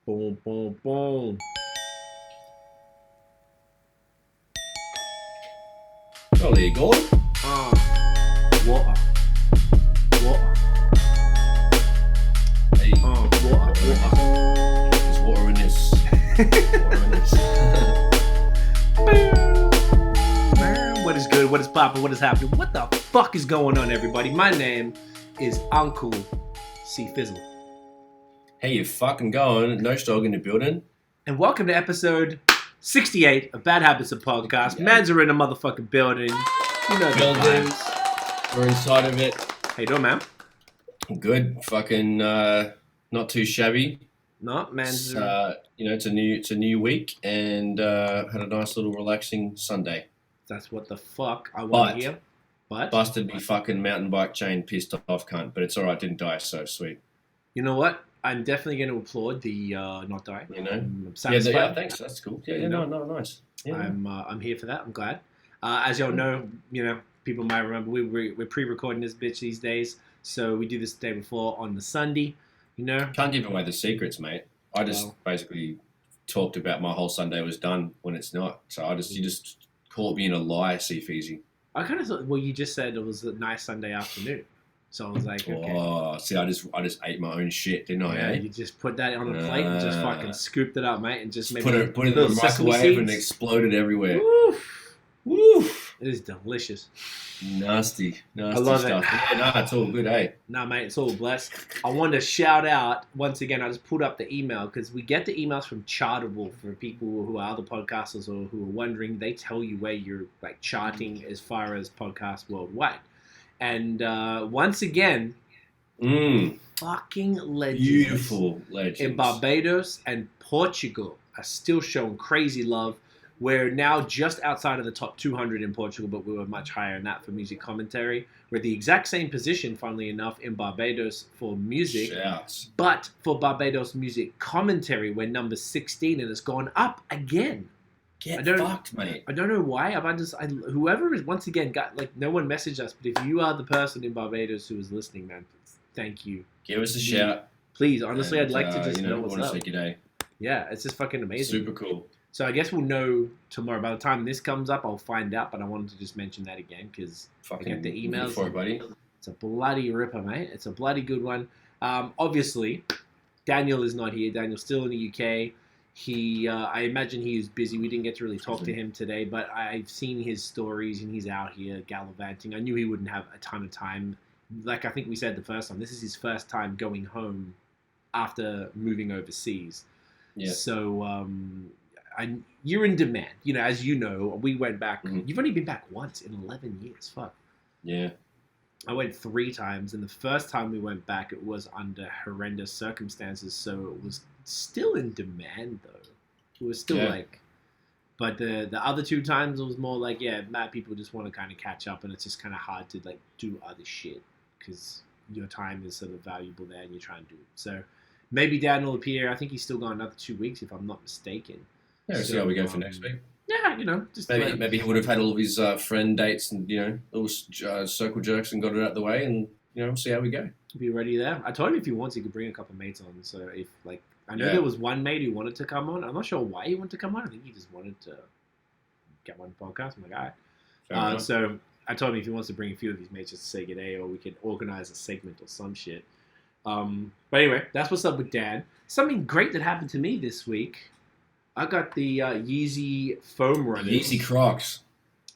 Boom, boom, boom. Oh, there you go. Water. Hey, Water. there's water in this. What is good? What is poppin'? What is happening? What the fuck is going on, everybody? My name is Uncle C Fizzle. Hey, you fucking going? No dog in the building. And welcome to episode 68 of Bad Habits of Podcast. Yeah. Mans are in a motherfucking building. You know the Building. vibes. We're inside of it. How you doing, man? Good. Fucking not too shabby. No, It's, man's... it's a new week and had a nice little relaxing Sunday. That's what the fuck I want to But- hear. But Busted me fucking mountain bike chain, pissed off cunt, but it's alright, didn't die, so sweet. you know what? I'm definitely going to applaud the not dying. You know? I'm satisfied. Yeah, thanks, that's cool. Yeah, You know? no, nice. Yeah. I'm here for that. I'm glad. As y'all know, people might remember we're pre-recording this bitch these days, so we do this the day before on the Sunday. Can't give away the secrets, mate. I just Well. basically talked about my whole Sunday was done when it's not. So you just caught me in a lie, Eazy. I kind of thought. Well, you just said it was a nice Sunday afternoon, so I was like, okay. Oh, see, I just ate my own shit, didn't I? Yeah, Eh? you just put that on a plate and just fucking scooped it up, mate, and just made Put it in the microwave and exploded everywhere. Woof. Woof! It is delicious. Nasty I love it. stuff. Yeah, no, it's all good, eh? Nah, mate, it's all blessed. I wanted to shout out, once again, I just pulled up the email, because we get the emails from Chartable for people who are other podcasters or who are wondering. They tell you where you're like charting as far as podcasts worldwide. And once again, fucking legends Beautiful legends. in Barbados and Portugal are still showing crazy love. We're now just outside of the top 200 in Portugal, but we were much higher than that for music commentary. We're at the exact same position, funnily enough, in Barbados for music. Shouts. But for Barbados music commentary, we're number 16, and it's gone up again. Get I don't- fucked, mate. I don't know why. Whoever is, once again, no one messaged us, but if you are the person in Barbados who is listening, man, thank you. Give us a shout. Please, honestly, And, I'd like to just know what's want up. to say g'day. Yeah, it's just fucking amazing. Super cool. So I guess we'll know tomorrow. By the time this comes up, I'll find out. But I wanted to just mention that again because Fucking the emails. for it, buddy. It's a bloody ripper, mate. It's a bloody good one. Obviously, Daniel is not here. Daniel's still in the UK. I imagine he is busy. We didn't get to really talk to him today, but I've seen his stories and he's out here gallivanting. I knew he wouldn't have a ton of time. Like I think we said the first time, this is his first time going home after moving overseas. Yeah. So you're in demand. As you know, we went back. Mhm. You've only been back once in 11 years. Fuck. Yeah. I went 3 times, and the first time we went back, it was under horrendous circumstances, so it was still in demand, though. It was still Yeah. but the other 2 times, it was more like, mad people just want to kind of catch up, and it's just kind of hard to, do other shit, because your time is sort of valuable there, and you're trying to do it. So maybe Dan will appear. I think he's still got another 2 weeks, if I'm not mistaken. Yeah, we'll see how we go for next week. Yeah, just Maybe he would have had all of his friend dates and, little circle jerks and got it out the way and, we'll see how we go. be ready there. I told him if he wants, he could bring a couple mates on. So if I know Yeah. there was one mate who wanted to come on. I'm not sure why he wanted to come on. I think he just wanted to get one podcast. I'm like, all right. Fair enough. So I told him if he wants to bring a few of his mates just to say g'day, or we could organize a segment or some shit. But anyway, that's what's up with Dan. Something great that happened to me this week. I got the Yeezy foam runners. Yeezy Crocs.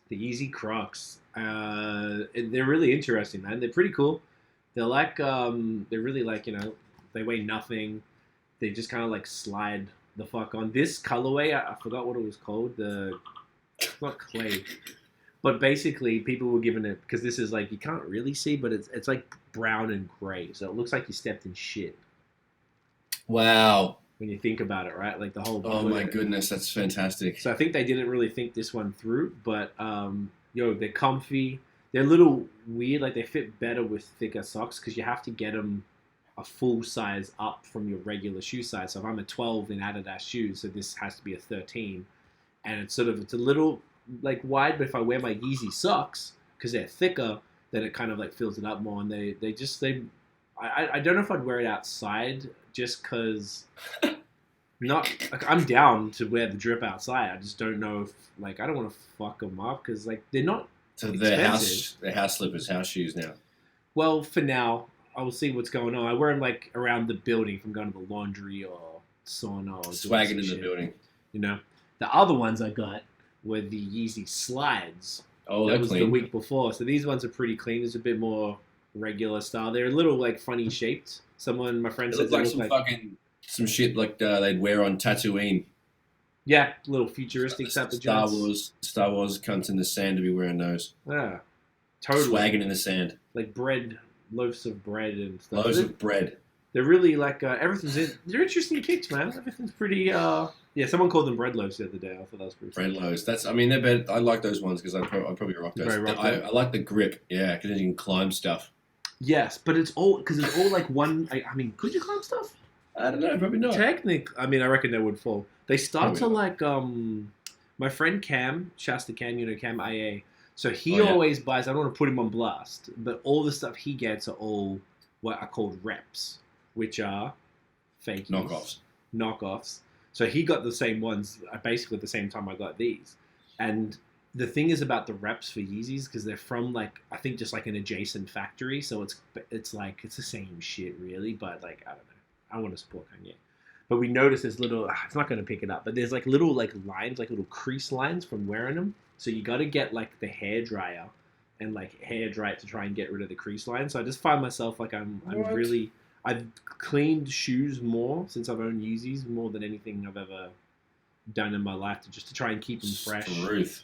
The Yeezy Crocs. They're really interesting, man. They're pretty cool. They're they're really they weigh nothing. They just kind of slide the fuck on. This colorway, I forgot what it was called. It's not clay. But basically, people were giving it, because this is you can't really see, but it's brown and gray. So it looks like you stepped in shit Wow. when you think about it, right? The whole... Oh my goodness, that's fantastic. So I think they didn't really think this one through, but they're comfy. They're a little weird. They fit better with thicker socks because you have to get them a full size up from your regular shoe size. So if I'm a 12 in Adidas shoes, so this has to be a 13, and it's a little wide. But if I wear my Yeezy socks, because they're thicker, then it kind of fills it up more. And I don't know if I'd wear it outside just because not like I'm down to wear the drip outside. I just don't know if like I don't want to fuck them up because like they're not So expensive. their house slippers, house shoes now. Well, for now, I will see what's going on. I wear them like around the building if I'm going to the laundry or sauna or doing Swagging some in the shit, building. You know, the other ones I got were the Yeezy Slides. Oh, That they're was the clean. week before. So these ones are pretty clean. There's a bit more regular style. They're a little like funny shaped. My friend It said looked like they some look like some shit like they'd wear on Tatooine. yeah, little futuristic type of joints. Star Wars cunts in the sand to be wearing those. Yeah, totally. Swagging in the sand. Like bread, loaves of bread and stuff. Loaves of bread. They're really like everything's in. They're interesting kicks, man. Everything's pretty. Yeah, someone called them bread loaves the other day. I thought that was pretty. Bread loaves. I mean, they're better. I like those ones because I'd probably rock those. I like the grip. Yeah, because you can climb stuff. Yes, but it's all like one. I mean, could you climb stuff? I don't know. Probably not. Technically, I mean, I reckon they would fall. They start Probably to like my friend Cam, Shasta Cam, Cam IA. So he Oh, yeah. always buys. I don't want to put him on blast, but all the stuff he gets are all what are called reps, which are fake knockoffs. So he got the same ones basically at the same time I got these. And the thing is about the reps for Yeezys because they're from like I think just like an adjacent factory, so it's like it's the same shit really, but like I don't know. I want to support Kanye. But we noticed this little, it's not going to pick it up, but there's like little like lines, like little crease lines from wearing them. So you got to get like the hair dryer and like hair dry it to try and get rid of the crease lines. So I just find myself like I've cleaned shoes more since I've owned Yeezys more than anything I've ever done in my life to try and keep them fresh. Truth.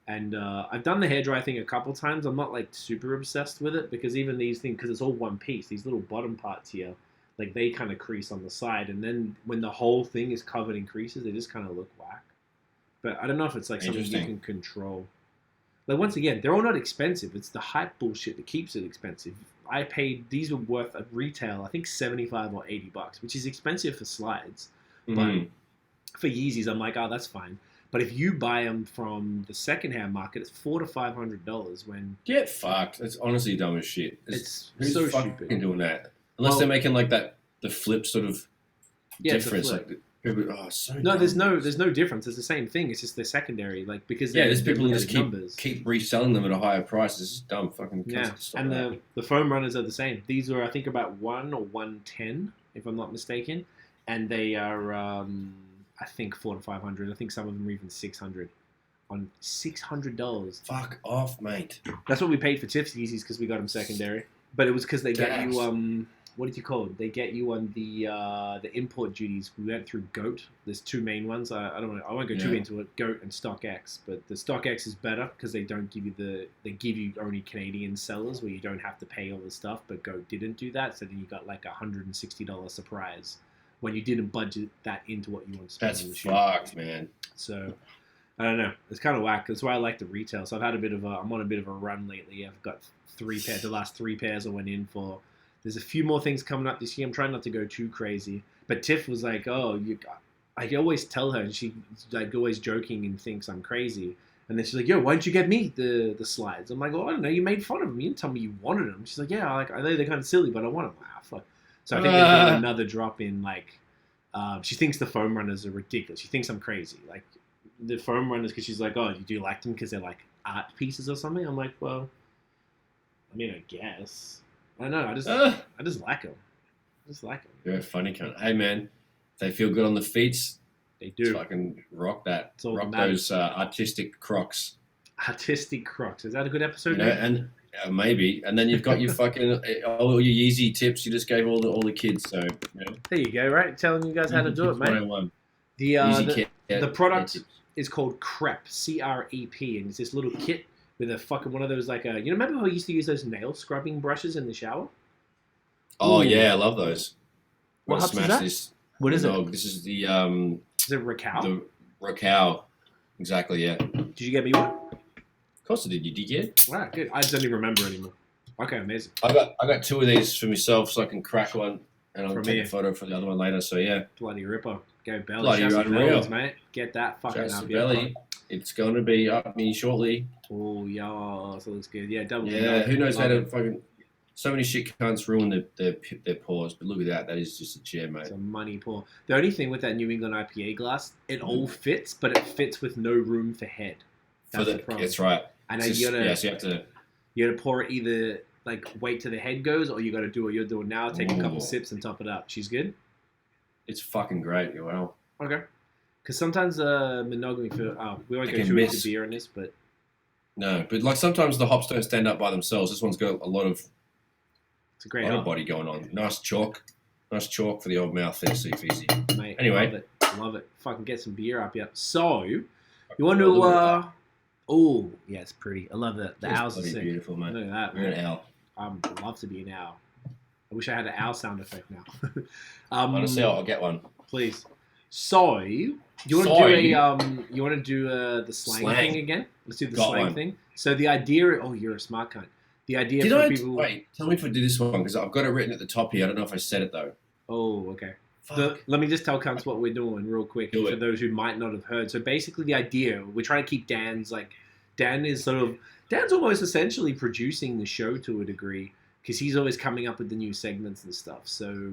And I've done the hairdryer thing a couple times. I'm not like super obsessed with it because even these things, because it's all one piece, these little bottom parts here, like they kind of crease on the side. And then when the whole thing is covered in creases, they just kind of look whack. But I don't know if it's like something you can control. Like once again, they're all not expensive. It's the hype bullshit that keeps it expensive. I paid, these were worth at retail, I think 75 or 80 bucks, which is expensive for slides. Mm-hmm. But for Yeezys, I'm like, oh, that's fine. But if you buy them from the secondhand market, it's $400 to $500 when... Get fucked. It's honestly dumb as shit. It's who's so fucking stupid. doing that? Unless they're making like that, the flip sort of difference. Flip. Like, people, so No, dumb. there's no difference. It's the same thing. It's just they're secondary, like because there's people who just numbers. keep reselling them at a higher price. It's just dumb fucking. Yeah, and the foam runners are the same. These are I think about 1 or 110, if I'm not mistaken, and they are I think 400 to 500. I think some of them are even 600. On $600. Fuck off, mate. That's what we paid for Tiff's Yeezys because we got them secondary. But it was because they got you what did you call it? They get you on the import duties. We went through GOAT. There's two main ones. I won't go too into it. GOAT and StockX. But the StockX is better because they don't give you they give you only Canadian sellers where you don't have to pay all the stuff. But GOAT didn't do that, so then you got like $160 surprise when you didn't budget that into what you want to spend on the shoe. That's fucked, man. So I don't know. It's kind of whack. That's why I like the retail. So I'm on a bit of a run lately. I've got 3 pairs. The last 3 pairs I went in for. There's a few more things coming up this year. I'm trying not to go too crazy. But Tiff was like, I always tell her, and she's like always joking and thinks I'm crazy. And then she's like, yo, why don't you get me the slides? I'm like, oh, I don't know. You made fun of them. You didn't tell me you wanted them. She's like, yeah, I know they're kind of silly, but I want them. Ah, fuck. So I think they got another drop in, like, she thinks the foam runners are ridiculous. She thinks I'm crazy. Like, the foam runners, because she's like, oh, you do like them because they're like art pieces or something? I'm like, well, I mean, I guess. I don't know. I just like them. I just like them. You're a funny cunt. Hey, man, they feel good on the feet. They do. Fucking rock that. It's all rock that those artistic Crocs. Artistic Crocs. Is that a good episode? You know, and maybe. And then you've got your fucking all your Yeezy tips. You just gave all the kids. So there you go. Right, telling you guys how to do it, mate. The product is called CREP, CREP, and it's this little kit with a fucking one of those like remember how we used to use those nail scrubbing brushes in the shower? Oh yeah, I love those. What is that? This. What is it? This is the Is it Raquel? The Raquel. Exactly. Yeah. Did you get me one? Of course I did. You did, yeah. Wow, good. I just don't even remember anymore. Okay, amazing. I got 2 of these for myself, so I can crack one, and I'll take a photo for the other one later. So yeah. Bloody ripper. Go belly. Bloody unreal, mate. Get that fucking up. Belly. It's going to be up me shortly. Oh yeah, so it looks good. Yeah, double. Yeah, who knows how to fucking So many shit cunts ruin their paws, but look at that. That is just a gem, mate. It's a money paw. The only thing with that New England IPA glass, it all fits, but it fits with no room for head. That's the problem. That's right. And so you have to. You gotta pour it either like wait till the head goes, or you gotta do what you're doing now. Take a couple sips and top it up. She's good. It's fucking great. Wow. Okay. Because sometimes monogamy we won't go too into beer in this, but no, but like sometimes the hops don't stand up by themselves. This one's got a lot of. It's a great body going on. Nice chalk for the old mouth there, Eazy. Mate, anyway, love it. Fucking get some beer up here. So, you want to? Oh, yeah, it's pretty. I love that. The owls are sick. Beautiful, man. Look at that. You're an owl. I'd love to be an owl. I wish I had an owl sound effect now. Honestly, I'll get one. Please. So, you want to do the slang thing again? Let's do the slang thing. So the idea. Oh, you're a smart cunt. The idea for people. Wait, tell me if I did this one because I've got it written at the top here. I don't know if I said it though. Oh, okay. Let me just tell cunts what we're doing real quick for those who might not have heard. So basically, the idea we're trying to keep Dan's almost essentially producing the show to a degree because he's always coming up with the new segments and stuff. So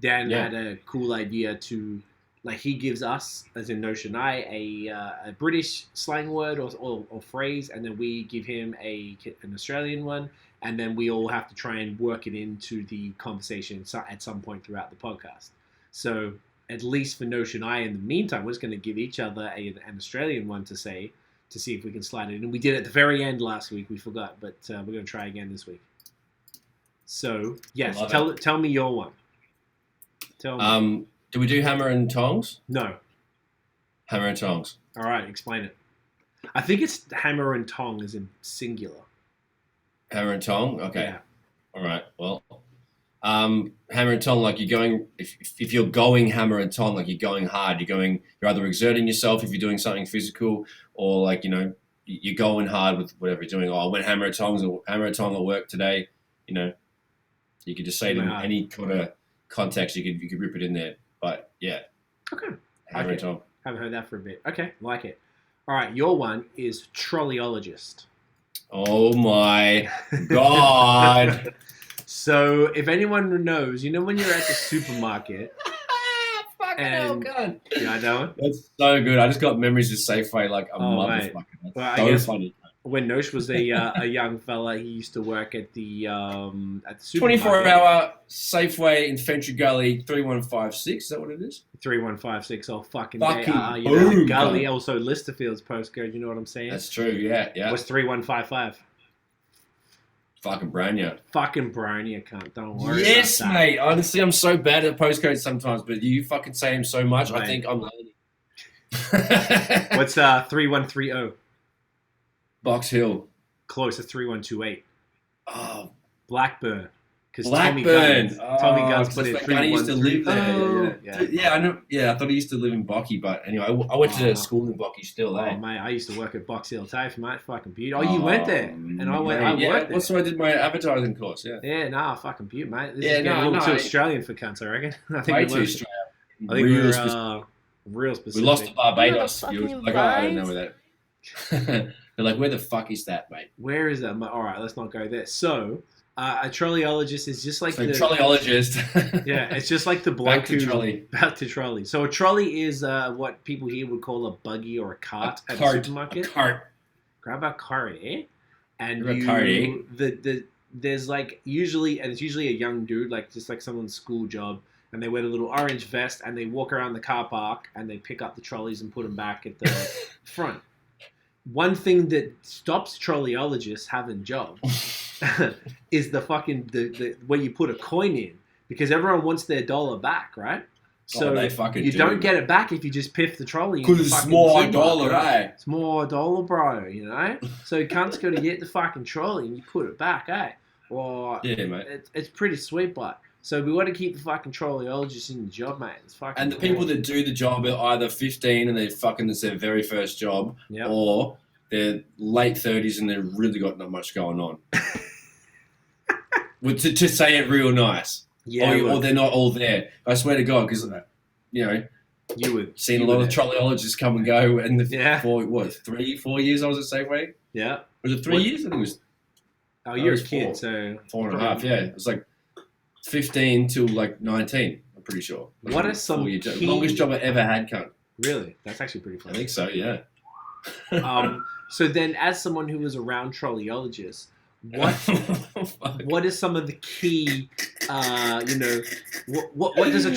Dan had a cool idea to. Like he gives us, as in Notion a British slang word or phrase, and then we give him an Australian one, and then we all have to try and work it into the conversation at some point throughout the podcast. So at least for Notion in the meantime, we're just going to give each other an Australian one to see if we can slide it in. And we did it at the very end last week. We forgot, but we're going to try again this week. So yes, tell me your one. Tell me. Do we do hammer and tongs? No. Hammer and tongs. All right, explain it. I think it's hammer and tong as in singular. Hammer and tong? Okay. Yeah. All right. Well, hammer and tong, like you're going, if you're going hammer and tong, like you're going hard, you're either exerting yourself if you're doing something physical or like, you're going hard with whatever you're doing. Oh, I went hammer and tong at work today. You could just say it in any kind of context, you could rip it in there. But yeah. Okay. Hammer and tong. Haven't heard that for a bit. Okay, like it. All right, your one is Trolleyologist. Oh my God. So if anyone knows, when you're at the supermarket. Fucking hell, Gunn. Yeah, I know. That's so good. I just got memories of Safeway like a motherfucker. That's so funny. When Nosh was a young fella, he used to work at the supermarket. 24-hour Safeway in Fentry Gully, 3156. Is that what it is? 3156 all fucking day. Boom, Gully, also Listerfield's postcode. You know what I'm saying? That's true. Yeah. What's 3155? Fucking Brania. Fucking Brania, cunt. Don't worry. Yes, about that. Mate. Honestly, I'm so bad at postcodes sometimes, but you fucking say them so much, mate. I think I'm learning. What's 3130? Box Hill. Close to 3128. Oh. Blackburn. Because Tommy Guns put it 313. He used to live there. Yeah, I know. Yeah, I thought he used to live in Bocky, but anyway, I went to school in Bocky still, eh? Oh, mate, I used to work at Box Hill TAFE, mate. Fucking beautiful. Oh, you went there? And I worked there. That's why I did my advertising course, yeah. Yeah, fucking beautiful, mate. This is getting a little too Australian for cunts, I reckon. I think way too Australian. I think we're real specific. We lost to Barbados. Like, I don't know where that... They're like, where the fuck is that, mate? Where is that? All right, let's not go there. So, a trolleyologist is just like trolleyologist. Yeah, it's just like the bloke Back to trolley. So a trolley is what people here would call a buggy or a cart at a supermarket. A cart. Grab a cart, eh? And there's like usually a young dude, like just like someone's school job, and they wear a little orange vest and they walk around the car park and they pick up the trolleys and put them back at the front. One thing that stops trolleyologists having jobs is the fucking the where you put a coin in, because everyone wants their dollar back, right? So you don't get it back if you just piff the trolley. Because it's more dollar, eh? It's more dollar, bro, So cunts got to get the fucking trolley and you put it back, eh? Well, yeah, mate. It's pretty sweet, but... So we want to keep the fucking trolleyologists in the job, mate. It's fucking and the people that do the job are either 15 and it's their very first job, or they're late 30s and they've really got not much going on. to say it real nice. Yeah. Or they're not all there. I swear to God, because, you've seen a lot of trolleyologists come and go, and 4 years I was at Safeway? Yeah. Was it 3 years? I think it was Oh, I you're a was kid, so 4.5. Yeah, it was like 15 till like 19. I'm pretty sure. What are some key... longest job I ever had, cunt. Really? That's actually pretty I funny. think so. Yeah. So then, as someone who was around Trolleyologist, what is some of the key, what does a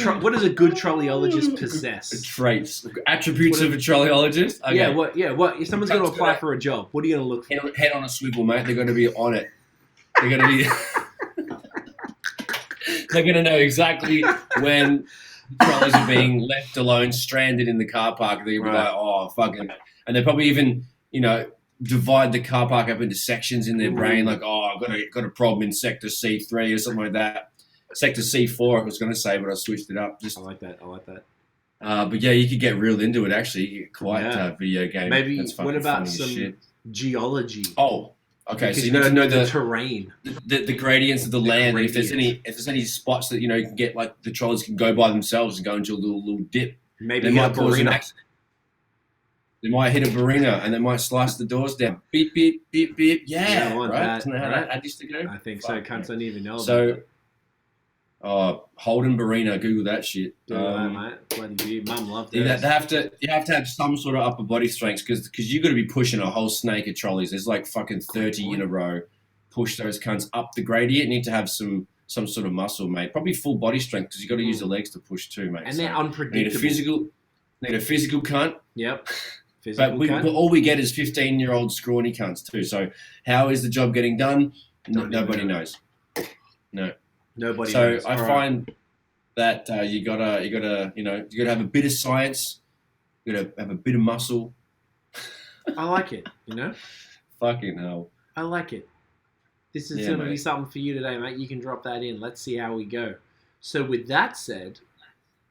good trolleyologist possess? Traits, attributes of a trolleyologist. Okay. What if someone's going to apply for a job? What are you going to look for? Head on a swivel, mate. They're going to be on it. They're going to be. They're going to know exactly when trolleys are being left alone, stranded in the car park. They're going to be like, oh, fucking, and they probably even, divide the car park up into sections in their brain, like, oh, I've got a problem in sector C3 or something like that. Sector C4, I was going to say, but I switched it up. I like that. But yeah, you could get real into it, actually. You get quite video game. Maybe, what about some geology? Oh, okay. Because so you need to know the terrain. The gradients of the land. And if there's any spots that, you can get, like, the trolleys can go by themselves and go into a little dip. Maybe they might cause an accident. They might hit a barina and they might slice the doors down. Beep, beep, beep, beep. Yeah, I want right? that. Isn't that how that used to go? I think so. Cunts don't even know about it. Holden Barina, Google that shit. Google that, mate. Bloody you. Mum loved it. You have to have some sort of upper body strength because you've got to be pushing a whole snake of trolleys. There's like fucking 30 in a row. Push those cunts up the gradient. You need to have some sort of muscle, mate. Probably full body strength because you've got to use the legs to push too, mate. And they're unpredictable. Need a physical cunt. Yep. But all we get is 15-year-old scrawny cunts too. So how is the job getting done? Nobody knows. No. Nobody knows. So I find that you gotta have a bit of science. You gotta have a bit of muscle. I like it. Fucking hell. I like it. This is going to be something for you today, mate. You can drop that in. Let's see how we go. So with that said,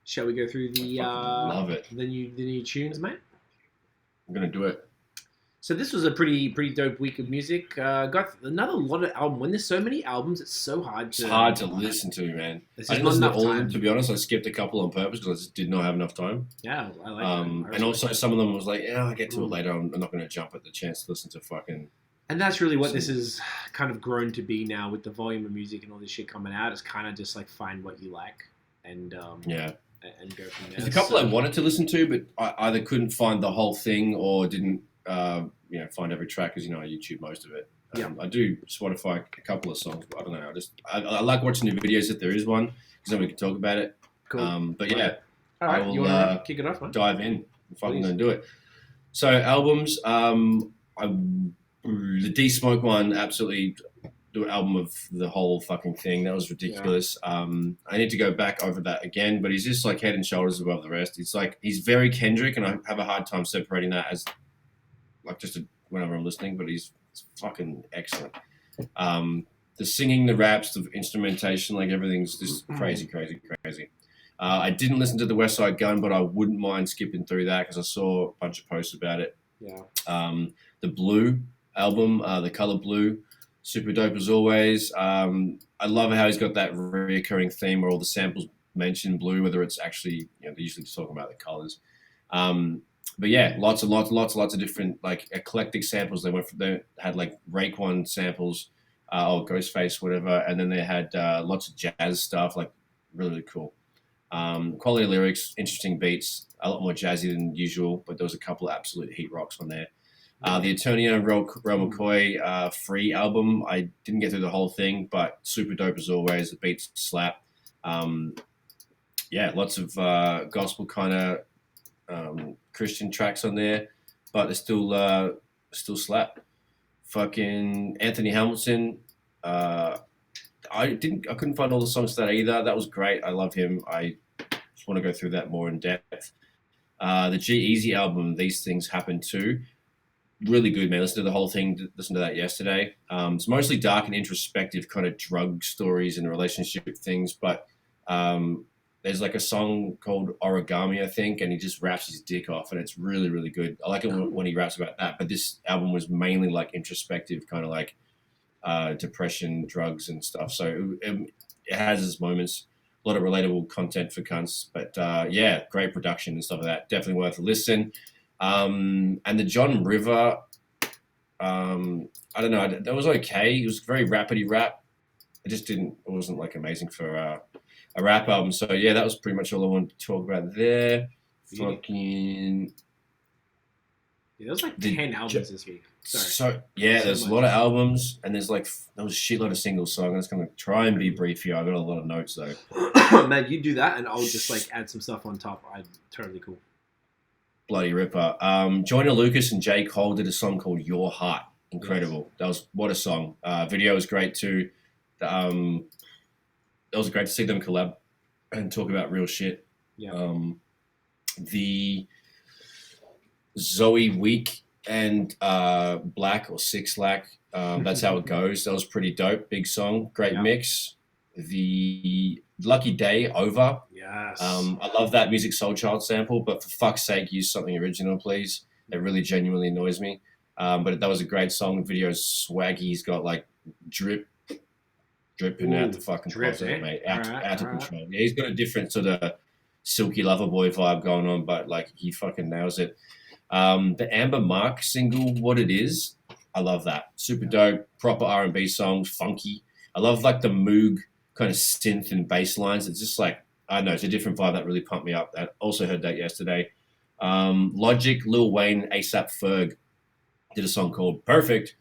shall we go through the love it. the new tunes, mate? I'm gonna do it. So this was a pretty dope week of music. Got another lot of albums. When there's so many albums, it's so hard to... It's hard to listen to, man. I didn't listen to all of them, to be honest. I skipped a couple on purpose because I just did not have enough time. Yeah, I like that. And also some of them was like, I'll get to it later. I'm not going to jump at the chance to listen to fucking... And that's really what this is kind of grown to be now with the volume of music and all this shit coming out. It's kind of just like find what you like and and go from there. There's a couple I wanted to listen to, but I either couldn't find the whole thing or didn't, find every track because, I YouTube most of it. I do Spotify a couple of songs, but I don't know. I like watching the videos if there is one because then we can talk about it. Cool. But yeah, all right. You want to kick it off, man? Dive in. I'm fucking going to do it. So albums, the D Smoke one, absolutely the album of the whole fucking thing. That was ridiculous. Yeah. I need to go back over that again, but he's just like head and shoulders above the rest. It's like he's very Kendrick, and I have a hard time separating that as like just whenever I'm listening. But he's fucking excellent. The singing, the raps, the instrumentation, like everything's just crazy. I didn't listen to the Westside Gunn, but I wouldn't mind skipping through that because I saw a bunch of posts about it. Yeah. The Blue album, the color Blue, super dope as always. I love how he's got that recurring theme where all the samples mention blue, whether it's actually, they're usually just talking about the colors. But yeah, lots of different like eclectic samples. They had like Raekwon samples, or Ghostface, whatever, and then they had lots of jazz stuff, like really cool. Quality lyrics, interesting beats, a lot more jazzy than usual, but there was a couple of absolute heat rocks on there. The Eternia Real McCoy free album, I didn't get through the whole thing, but super dope as always. The beats slap. Lots of gospel kind of Christian tracks on there, but they still slap. Fucking Anthony Hamilton. I couldn't find all the songs to that either. That was great. I love him. I just want to go through that more in depth. The G-Eazy album, These Things Happen Too. Really good, man. Listen to the whole thing. Listen to that yesterday. It's mostly dark and introspective kind of drug stories and relationship things, but there's like a song called Origami, I think, and he just raps his dick off, and it's really, really good. I like it when he raps about that, but this album was mainly like introspective, kind of like depression, drugs, and stuff. So it has its moments. A lot of relatable content for cunts, but great production and stuff like that. Definitely worth a listen. And the John River I don't know. That was okay. It was very rapidy rap. It wasn't like amazing for a rap album. So yeah, that was pretty much all I wanted to talk about there. Fucking. Yeah, there was like 10 albums this week. Sorry. So yeah, there's a lot of albums, and there was a shitload of singles. So I'm just gonna try and be brief here. I got a lot of notes though. Man, you do that, and I'll just like add some stuff on top. I'm totally cool. Bloody ripper. Joyner Lucas and J. Cole did a song called Your Heart. Incredible. Yes. What a song. Video was great too. It was great to see them collab and talk about real shit. Yeah. The Zoe Week and Black or Six Lack. That's how it goes. That was pretty dope. Big song. Great mix. The Lucky Day Over. Yes. I love that Music Soul Child sample, but for fuck's sake, use something original, please. It really genuinely annoys me. But that was a great song. The video's swaggy. He's got like dripping out the fucking closet, mate. Out of control. Yeah, he's got a different sort of silky lover boy vibe going on, but like he fucking nails it. The Amber Mark single, What It Is, I love that. Super dope. Proper R&B songs, funky. I love like the Moog kind of synth and bass lines. It's just like, I don't know, it's a different vibe that really pumped me up. I also heard that yesterday. Logic, Lil Wayne, ASAP Ferg did a song called Perfect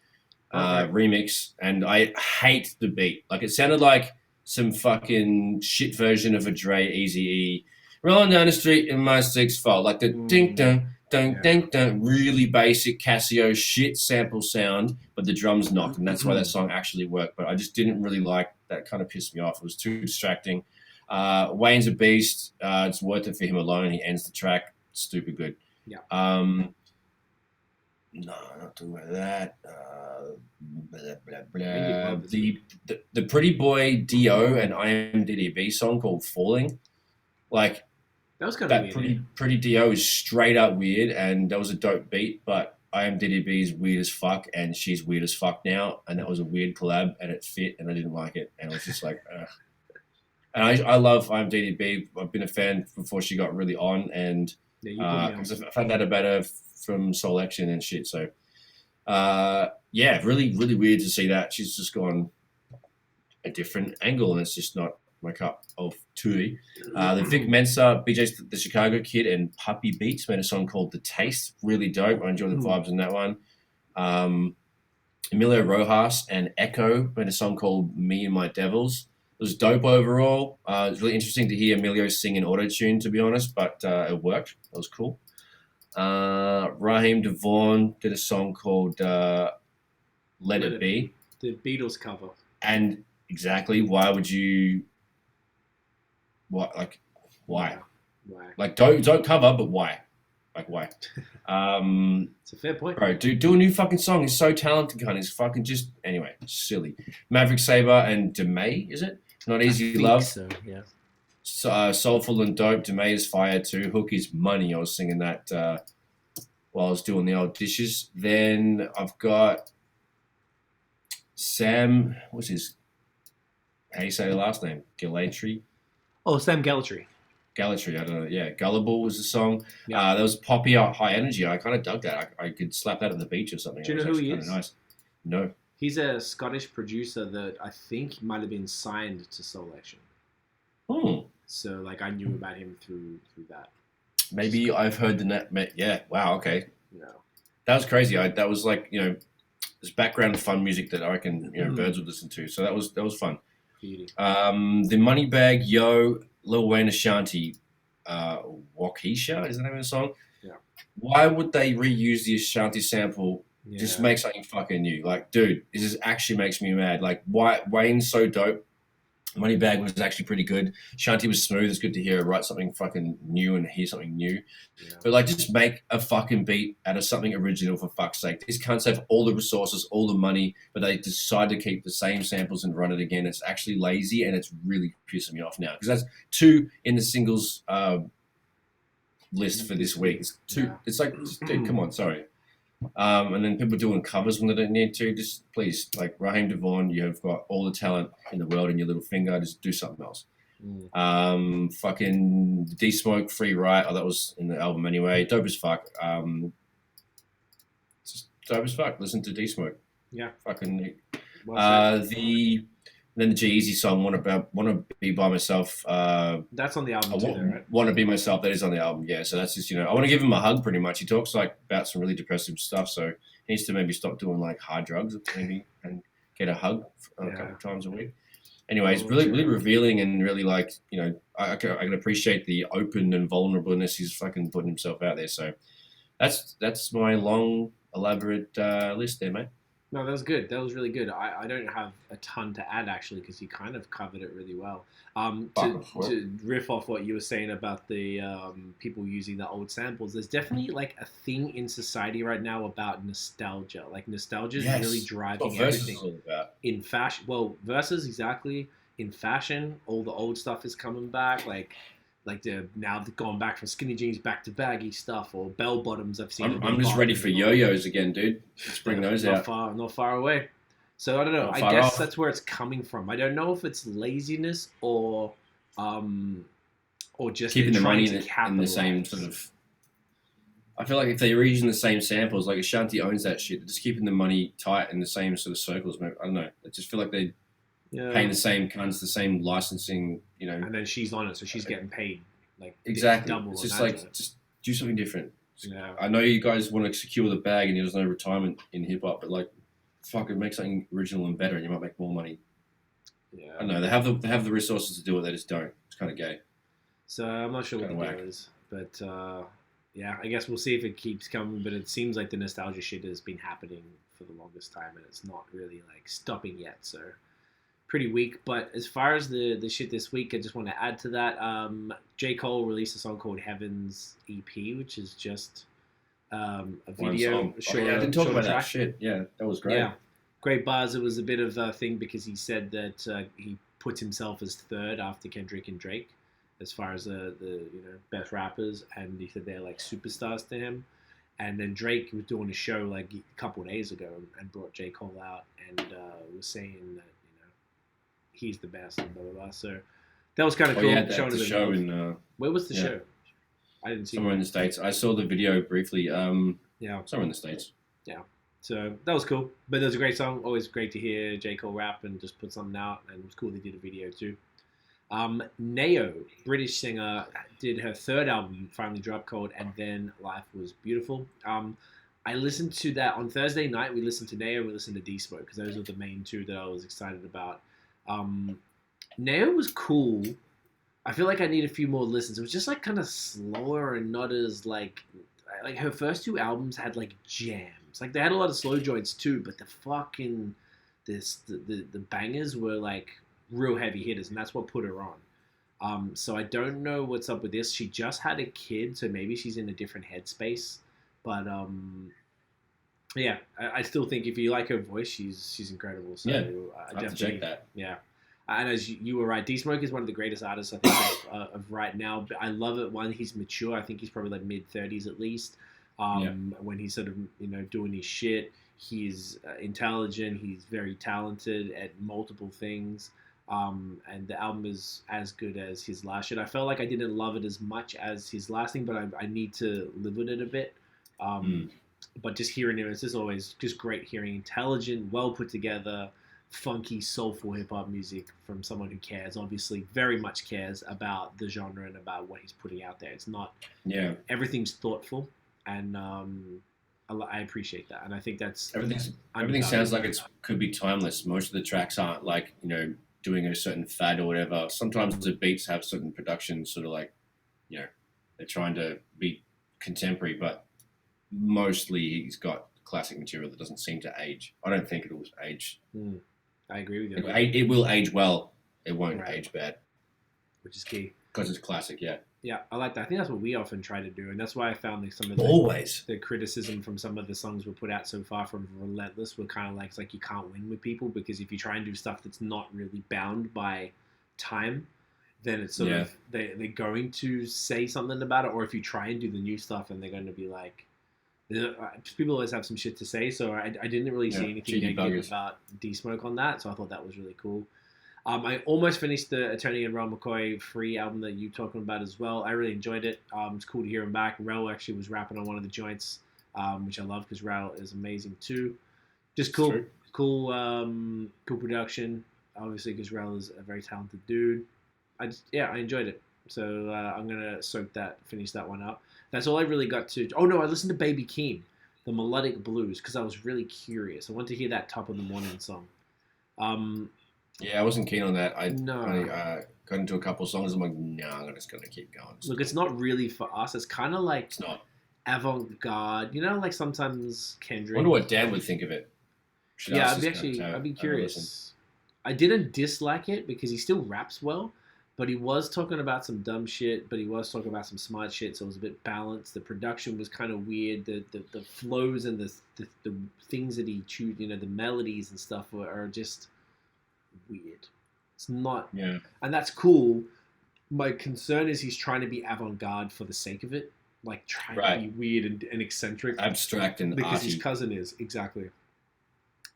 remix, and I hate the beat. Like it sounded like some fucking shit version of a Dre Eazy-E rolling down the street in my 6'4", like the ding dong dong ding dong, really basic Casio shit sample sound, but the drums knocked, and that's why that song actually worked. But I just didn't really like that. Kind of pissed me off. It was too distracting. Wayne's a beast. It's worth it for him alone. He ends the track. Stupid good. Yeah. No, not talking about that. Blah, blah, blah. The Pretty Boy Dio and IMDb song called Falling. Like, that was kind of weird. Pretty Dio is straight up weird, and that was a dope beat, but IMDb is weird as fuck, and she's weird as fuck now, and that was a weird collab, and it fit, and I didn't like it, and it was just like, ugh. And I love IMDb. I've been a fan before she got really on, and because I found out about her from Soul Action and shit. So, yeah, really, really weird to see that. She's just gone a different angle, and it's just not my cup of tea. The Vic Mensa, BJ the Chicago Kid, and Puppy Beats made a song called The Taste. Really dope. I enjoy the vibes in that one. Emilio Rojas and Echo made a song called Me and My Devils. It was dope overall. It was really interesting to hear Emilio sing in auto-tune, to be honest, but it worked. That was cool. Raheem DeVaughn did a song called Let It Be. The Beatles cover. And exactly, why would you... What? Like, why? Why? Like, don't cover, but why? Like, why? It's a fair point. Bro, do a new fucking song. He's so talented, cunt. He's fucking just... Anyway, silly. Maverick Sabre and DeMay, is it? Not Easy Love. So, yeah. Soulful and Dope. DeMay is fire too. Hook is money. I was singing that while I was doing the old dishes. Then I've got Sam... What's his... How do you say the last name? Gellaitry? Oh, Sam Gellaitry. Gellaitry, I don't know. Yeah, Gullible was the song. Yeah. That was poppy, high energy. I kind of dug that. I could slap that on the beach or something. Do you know who he is? Nice. No. He's a Scottish producer that I think might have been signed to Soul Action. So, like, I knew about him through that. Maybe I've heard the net. Yeah. Wow. Okay. No. That was crazy. That was like, this background fun music that I reckon birds would listen to. So that was fun. Beauty. The Moneybag Yo, Lil Wayne Ashanti, Waukesha is the name of the song. Yeah. Why would they reuse the Ashanti sample? Yeah. Just make something fucking new. Like, dude, this actually makes me mad. Like, why Wayne's so dope. Moneybag was actually pretty good. Shanti was smooth. It's good to hear her write something fucking new and hear something new. Yeah. But like, just make a fucking beat out of something original for fuck's sake. These cunts have all the resources, all the money, but they decide to keep the same samples and run it again. It's actually lazy, and it's really pissing me off now because that's 2 in the singles list for this week. It's 2. Yeah. It's like, dude, come on, sorry. And then people doing covers when they don't need to. Just please, like Raheem DeVaughn, you have got all the talent in the world in your little finger. Just do something else. Fucking D-Smoke, Free Right. Oh, that was in the album anyway. Dope as fuck. Just dope as fuck. Listen to D Smoke. Yeah. Fucking. Well Then the G-Eazy song "Wanna Be by Myself." that's on the album too, though, right? "Want to Be Myself." That is on the album. Yeah. So that's just I want to give him a hug. Pretty much, he talks like about some really depressive stuff. So he needs to maybe stop doing like hard drugs, maybe, and get a hug a couple of times a week. Anyway, it's really revealing and really like I can appreciate the open and vulnerableness he's fucking putting himself out there. So that's my long elaborate list there, mate. No, that was good. That was really good. I don't have a ton to add, actually, because you kind of covered it really well. To riff off what you were saying about the people using the old samples, there's definitely like a thing in society right now about nostalgia. Like nostalgia is really driving everything. All about. In fashion. Well, Versus, exactly. In fashion, all the old stuff is coming back. Like they're now going back from skinny jeans back to baggy stuff or bell bottoms. I've seen. I'm just ready for yo-yos again, dude. Let's bring those out. Not far away. So I don't know. I guess that's where it's coming from. I don't know if it's laziness or just keeping the money in the same sort of. I feel like if they're using the same samples, like Ashanti owns that shit. They're just keeping the money tight in the same sort of circles. I don't know. I just feel like they. Yeah. Paying the same cunts, the same licensing, And then she's on it, so she's getting paid like exactly. double. It's just like just do something different. Yeah. I know you guys want to secure the bag, and there's no retirement in hip hop, but like, fucking make something original and better, and you might make more money. Yeah. I don't know. They have the resources to do it. They just don't. It's kind of gay. So I'm not sure what the deal is, but yeah, I guess we'll see if it keeps coming. But it seems like the nostalgia shit has been happening for the longest time, and it's not really like stopping yet. So. Pretty weak, but as far as the shit this week, I just want to add to that. J. Cole released a song called Heaven's EP, which is just a video. I didn't talk about that shit. Yeah, that was great. Yeah, great buzz. It was a bit of a thing because he said that he puts himself as third after Kendrick and Drake, as far as the best rappers, and he said they're like superstars to him. And then Drake was doing a show like a couple of days ago and brought J. Cole out and was saying that. He's the best and blah blah blah. So that was kind of cool. Yeah, the show in where was the show? I didn't see. Somewhere in the States. I saw the video briefly. Somewhere in the States. Yeah. So that was cool. But it was a great song. Always great to hear J. Cole rap and just put something out. And it was cool they did a video too. Neo, British singer, did her third album, finally dropped, called And Then Life Was Beautiful. I listened to that on Thursday night. We listened to Neo. We listened to D Smoke because those were the main two that I was excited about. Neo was cool. I feel like I need a few more listens. It was just like kind of slower and not as like her first two albums had like jams. Like they had a lot of slow joints too, but the fucking the bangers were like real heavy hitters, and that's what put her on. So I don't know what's up with this. She just had a kid, so maybe she's in a different headspace. But yeah, I still think if you like her voice, she's incredible. So yeah, I have to check that. Yeah, and as you were right, D Smoke is one of the greatest artists I think of right now. But I love it when he's mature. I think he's probably like mid-30s at least. When he's sort of doing his shit, he's intelligent. He's very talented at multiple things. And the album is as good as his last shit. I felt like I didn't love it as much as his last thing, but I need to live with it a bit. But just hearing it, it's just always just great hearing intelligent, well put together, funky, soulful hip hop music from someone who cares, obviously very much cares about the genre and about what he's putting out there. It's not, everything's thoughtful, and I appreciate that. And I think that's everything sounds like it could be timeless. Most of the tracks aren't like, doing a certain fad or whatever. Sometimes the beats have certain production sort of like, they're trying to be contemporary, but mostly he's got classic material that doesn't seem to age. I don't think it will age. I agree with you. It will age well. It won't age bad. Which is key. Because it's classic, yeah. Yeah, I like that. I think that's what we often try to do, and that's why I found like some of the criticism from some of the songs we put out so far from Relentless were kind of like, it's like you can't win with people, because if you try and do stuff that's not really bound by time, then it's sort of, they're going to say something about it, or if you try and do the new stuff and they're going to be like, people always have some shit to say, so I didn't really see anything negative about D-Smoke on that, so I thought that was really cool. I almost finished the Eternia and Rel McCoy free album that you're talking about as well. I really enjoyed it. It's cool to hear him back. Rel actually was rapping on one of the joints which I love because Rao is amazing too. Just It's cool, true. cool production. Obviously, because Rao is a very talented dude. I enjoyed it. So I'm gonna finish that one up. That's all I really got to. Oh no, I listened to Baby Keem, the melodic blues, because I was really curious. I wanted to hear that top of the morning song. Um, Yeah, I wasn't keen on that. I no, got into a couple of songs. I'm like, no, I'm just gonna keep going. look, it's not really for us. It's kind of like It's not. avant-garde. You know, like sometimes I Kendrick. wonder what Dan would think of it. Should Yeah, ask this guy to I'd be have a listen. curious. I didn't dislike it because he still raps well, but he was talking about some dumb shit, but he was talking about some smart shit, so it was a bit balanced. The production was kind of weird. The flows and the things that he chewed, the melodies and stuff are just weird. It's not, Yeah. and that's cool. My concern is he's trying to be avant-garde for the sake of it, like trying Right. to be weird and eccentric Abstract and because arty. his cousin is exactly.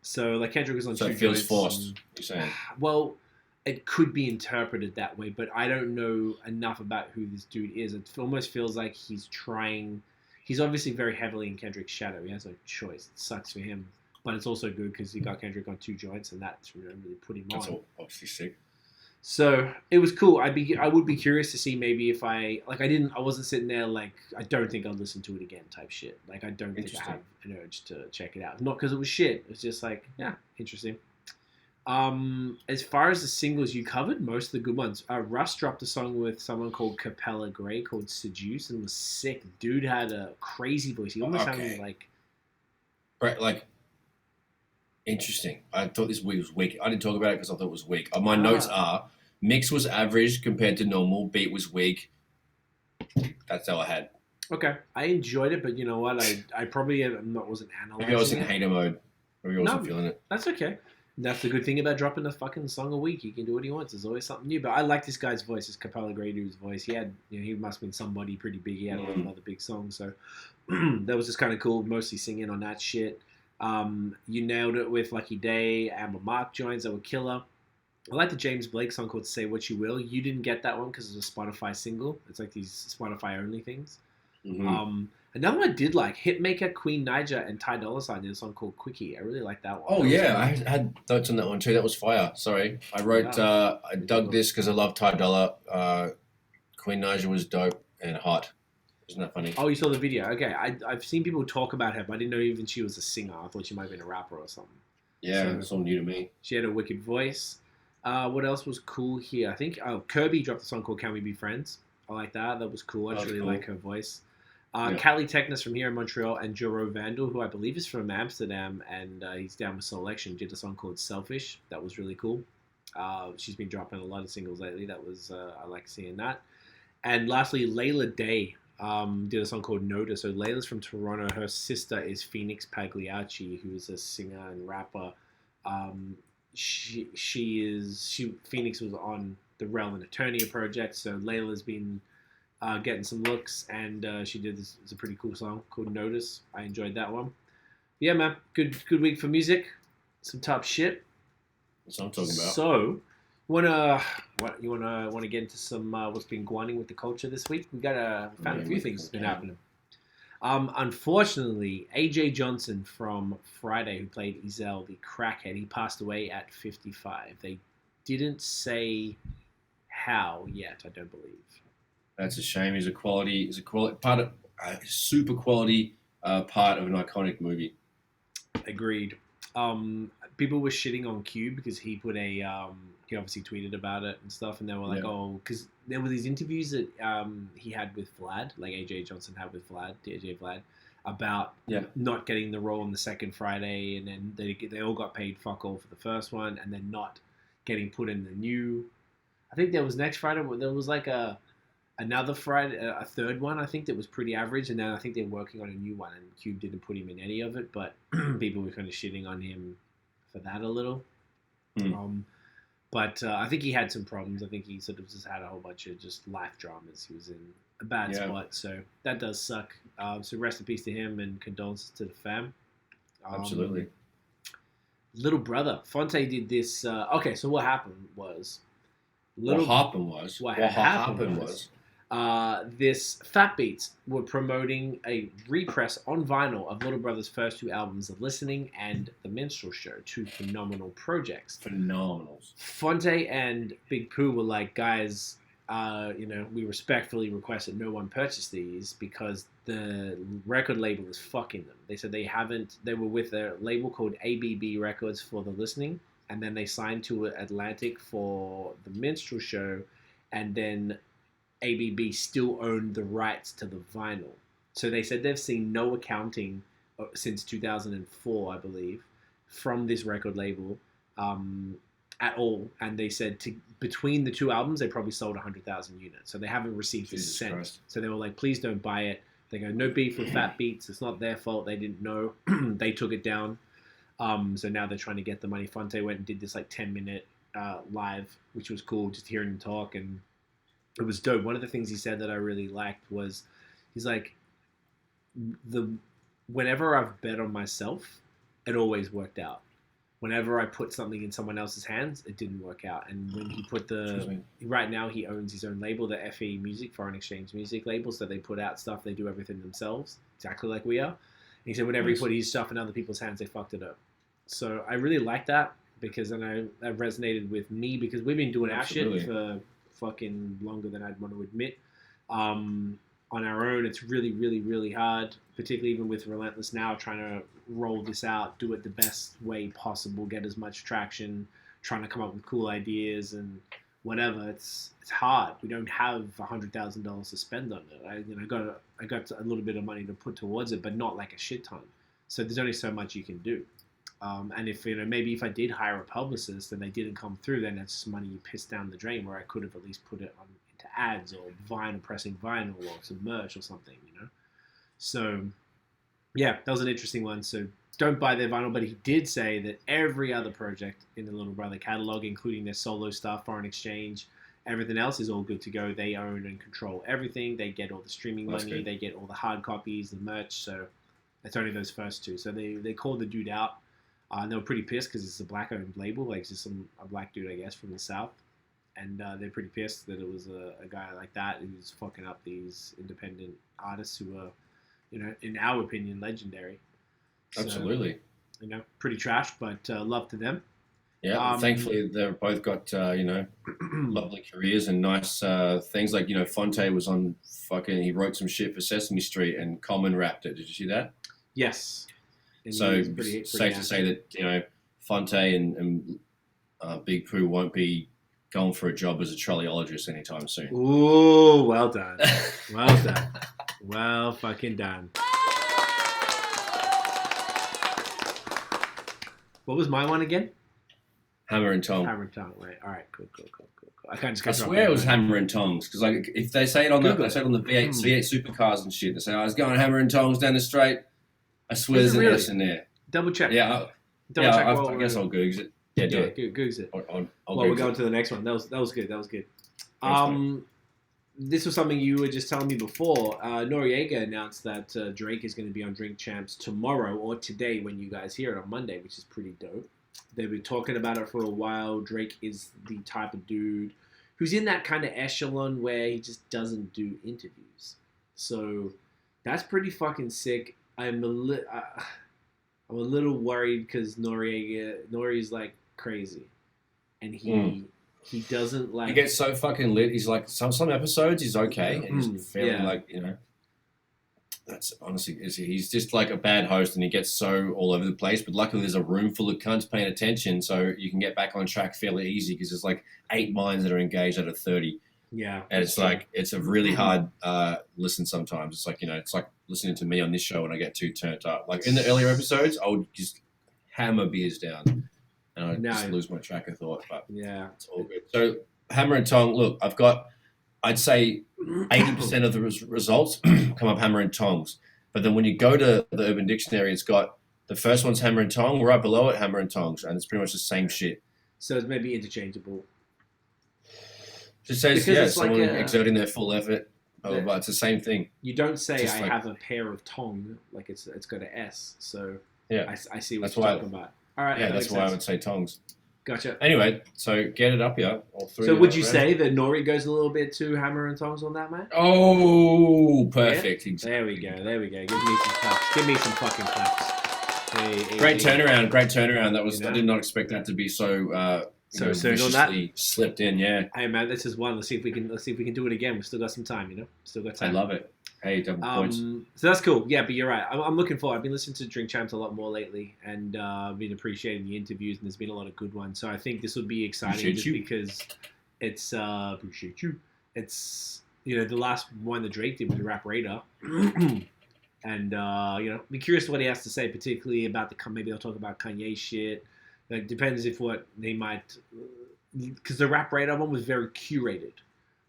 So like Kendrick was on So two it feels joints forced. and- You're saying. well, it could be interpreted that way, but I don't know enough about who this dude is. It almost feels like he's trying. He's obviously very heavily in Kendrick's shadow. He has no choice. It sucks for him, but it's also good because he got Kendrick on two joints, and that's really put him That's on. all obviously sick. So it was cool. I would be curious to see maybe if I wasn't sitting there like I don't think I'll listen to it again type shit. Like I don't think I have an urge to check it out. Not because it was shit. It's just like interesting. As far as the singles you covered, most of the good ones. Russ dropped a song with someone called Capella Gray called Seduce and was sick. Dude had a crazy voice. He almost sounded like Right, like interesting. I thought this week was weak. I didn't talk about it because I thought it was weak. My notes are mix was average compared to normal. Beat was weak. That's all I had. okay. I enjoyed it, but you know what? I probably wasn't analyzing. Maybe I was in it. hater mode. Maybe I wasn't feeling it. That's okay. That's the good thing about dropping a fucking song a week. He can do what he wants. There's always something new. But I like this guy's voice. This Capella Gray dude's voice. He had, he must have been somebody pretty big. He had a lot of other big songs. So that was just kind of cool. Mostly singing on that shit. You nailed it with Lucky Day, Amber Mark joins that were killer. I like the James Blake song called Say What You Will. You didn't get that one because it was a Spotify single. It's like these Spotify only things. Mm-hmm. Another one I did like, Hitmaker, Queen Niger, and Ty Dolla $ign did a song called Quickie. I really like that one. Oh yeah, I had notes on that one too. That was fire. Sorry, I wrote. I dug this because I love Ty Dolla. Queen Niger was dope and hot. Isn't that funny? Oh, you saw the video? Okay, I've seen people talk about her, but I didn't know even she was a singer. I thought she might have been a rapper or something. Yeah, it's all new to me. She had a wicked voice. What else was cool here? I think Kirby dropped a song called Can We Be Friends? I like that. That was cool. I just really like her voice. Callie Techness from here in Montreal and Jero Vandal, who I believe is from Amsterdam, and he's down with Selection, did a song called Selfish. That was really cool. She's been dropping a lot of singles lately. That was I like seeing that. And lastly, Layla Day did a song called Noda. So Layla's from Toronto. Her sister is Phoenix Pagliacci, who is a singer and rapper. Phoenix was on the Rel and Eternia project, so Layla's been getting some looks, and she did this. It's a pretty cool song called Notice. I enjoyed that one. Yeah, man, good week for music. Some top shit. That's what I'm talking about. So, you wanna get into some what's been going on with the culture this week? We found a few things that's been happening. Unfortunately, AJ Johnson from Friday, who played Ezel, the crackhead, he passed away at 55. They didn't say how yet, I don't believe. That's a shame. He's a quality part of super quality part of an iconic movie. Agreed. People were shitting on Cube because he put he obviously tweeted about it and stuff, and they were like, because there were these interviews that he had with Vlad, like AJ Johnson had with DJ Vlad, about not getting the role on the second Friday, and then they all got paid fuck all for the first one, and then not getting put in the new. I think there was next Friday, there was like another Friday, a third one, I think, that was pretty average, and then I think they're working on a new one, and Cube didn't put him in any of it, but people were kind of shitting on him for that a little. But I think he had some problems. I think he sort of just had a whole bunch of just life dramas. He was in a bad spot, so that does suck. So rest in peace to him, and condolences to the fam. Absolutely. Little brother, Fonte did this. Okay, so what happened was... What happened was This Fat Beats were promoting a repress on vinyl of Little Brother's first two albums, The Listening and The Minstrel Show, two phenomenal projects. Phenomenals. Fonte and Big Pooh were like, guys, we respectfully request that no one purchase these because the record label is fucking them. They said they were with a label called ABB Records for The Listening, and then they signed to Atlantic for The Minstrel Show, and then ABB still owned the rights to the vinyl. So they said they've seen no accounting since 2004, I believe, from this record label at all. And they said between the two albums, they probably sold 100,000 units. So they haven't received a cent. Christ. So they were like, please don't buy it. They go, no beef with Fat Beats. It's not their fault. They didn't know. They took it down. So now they're trying to get the money. Fonte went and did this like 10-minute live, which was cool, just hearing him talk, and it was dope. One of the things he said that I really liked was, he's like, whenever I've bet on myself, it always worked out. Whenever I put something in someone else's hands, it didn't work out. And when he put right now he owns his own label, the FE Music, Foreign Exchange Music label, so they put out stuff, they do everything themselves, exactly like we are. And he said whenever he put his stuff in other people's hands, they fucked it up. So I really like that, because I know that resonated with me, because we've been doing our shit for fucking longer than I'd want to admit. On our own, it's really, really, really hard, particularly even with Relentless now, trying to roll this out, do it the best way possible, get as much traction, trying to come up with cool ideas and whatever. It's hard. We don't have $100,000 to spend on it. I got a little bit of money to put towards it, but not like a shit ton. So there's only so much you can do. And if, maybe if I did hire a publicist and they didn't come through, then that's just money you pissed down the drain, where I could have at least put it into ads or vinyl, pressing vinyl, or some merch or something, So, yeah, that was an interesting one. So don't buy their vinyl, but he did say that every other project in the Little Brother catalog, including their solo stuff, Foreign Exchange, everything else is all good to go. They own and control everything. They get all the streaming money. Good. They get all the hard copies, the merch. So it's only those first two. So they called the dude out. And they were pretty pissed because it's a black-owned label, like just a black dude, I guess, from the South. And they're pretty pissed that it was a guy like that who's fucking up these independent artists who are, in our opinion, legendary. Absolutely. So, pretty trash, but love to them. Yeah, thankfully they've both got, lovely careers and nice things. Like, Fonte was on he wrote some shit for Sesame Street and Common rapped it. Did you see that? Yes. And so pretty safe to say that, Fonte and Big Pooh won't be going for a job as a trolleyologist anytime soon. Ooh, well done. Well done. Well fucking done. What was my one again? Hammer and Tong. Hammer and Tong, right. All right, cool. I swear it was Hammer and Tongs, because like if they say it on the V8 supercars and shit, they say, I was going Hammer and Tongs down the straight. I swear there's an S in there. Double check. Yeah, I guess I'll Google it. Yeah, do it. Google it. I'll we're going to the next one. That was good. This was something you were just telling me before. Noriega announced that Drake is going to be on Drink Champs tomorrow or today when you guys hear it on Monday, which is pretty dope. They've been talking about it for a while. Drake is the type of dude who's in that kind of echelon where he just doesn't do interviews. So that's pretty fucking sick. I'm a little worried because Nori's like crazy, and he doesn't like. He gets so fucking lit. He's like some episodes he's okay, and he's feeling that's honestly he's just like a bad host, and he gets so all over the place. But luckily, there's a room full of cunts paying attention, so you can get back on track fairly easy because there's like 8 minds that are engaged out of 30. Yeah, and it's like it's a really hard listen sometimes. It's like it's like listening to me on this show when I get too turned up. Like in the earlier episodes, I would just hammer beers down, and I'd just lose my track of thought. But yeah, it's all good. So Hammer and Tong. Look, I'd say 80% of the results come up Hammer and Tongs. But then when you go to the Urban Dictionary, it's got the first one's Hammer and Tong, right below it Hammer and Tongs, and it's pretty much the same shit. So it's maybe interchangeable. Just says someone exerting their full effort. But it's the same thing. You don't say I have a pair of tong, like it's got an S. So yeah, I see what you're talking about. All right, yeah, that's why I would say tongs. Gotcha. Anyway, so get it up here. All three. So would you say that Nori goes a little bit too hammer and tongs on that, man? Oh, perfect. Yeah? Exactly. There we go. There we go. Give me some claps. Give me some fucking claps. Hey, Great turnaround. Great turnaround. That was. You know? I did not expect that to be so. So soon on that. Slipped in. Yeah. Hey man, this is one. Let's see if we can do it again. We've still got some time. You know, still got time. I love it. Hey, double points. So that's cool. Yeah, but you're right. I'm looking forward. I've been listening to Drink Champs a lot more lately, and been appreciating the interviews. And there's been a lot of good ones. So I think this would be exciting because it's appreciate you. It's the last one that Drake did with the Rap Radar, and be curious what he has to say, particularly about maybe they'll talk about Kanye shit. It depends if what they might, because the Rap Radar one was very curated,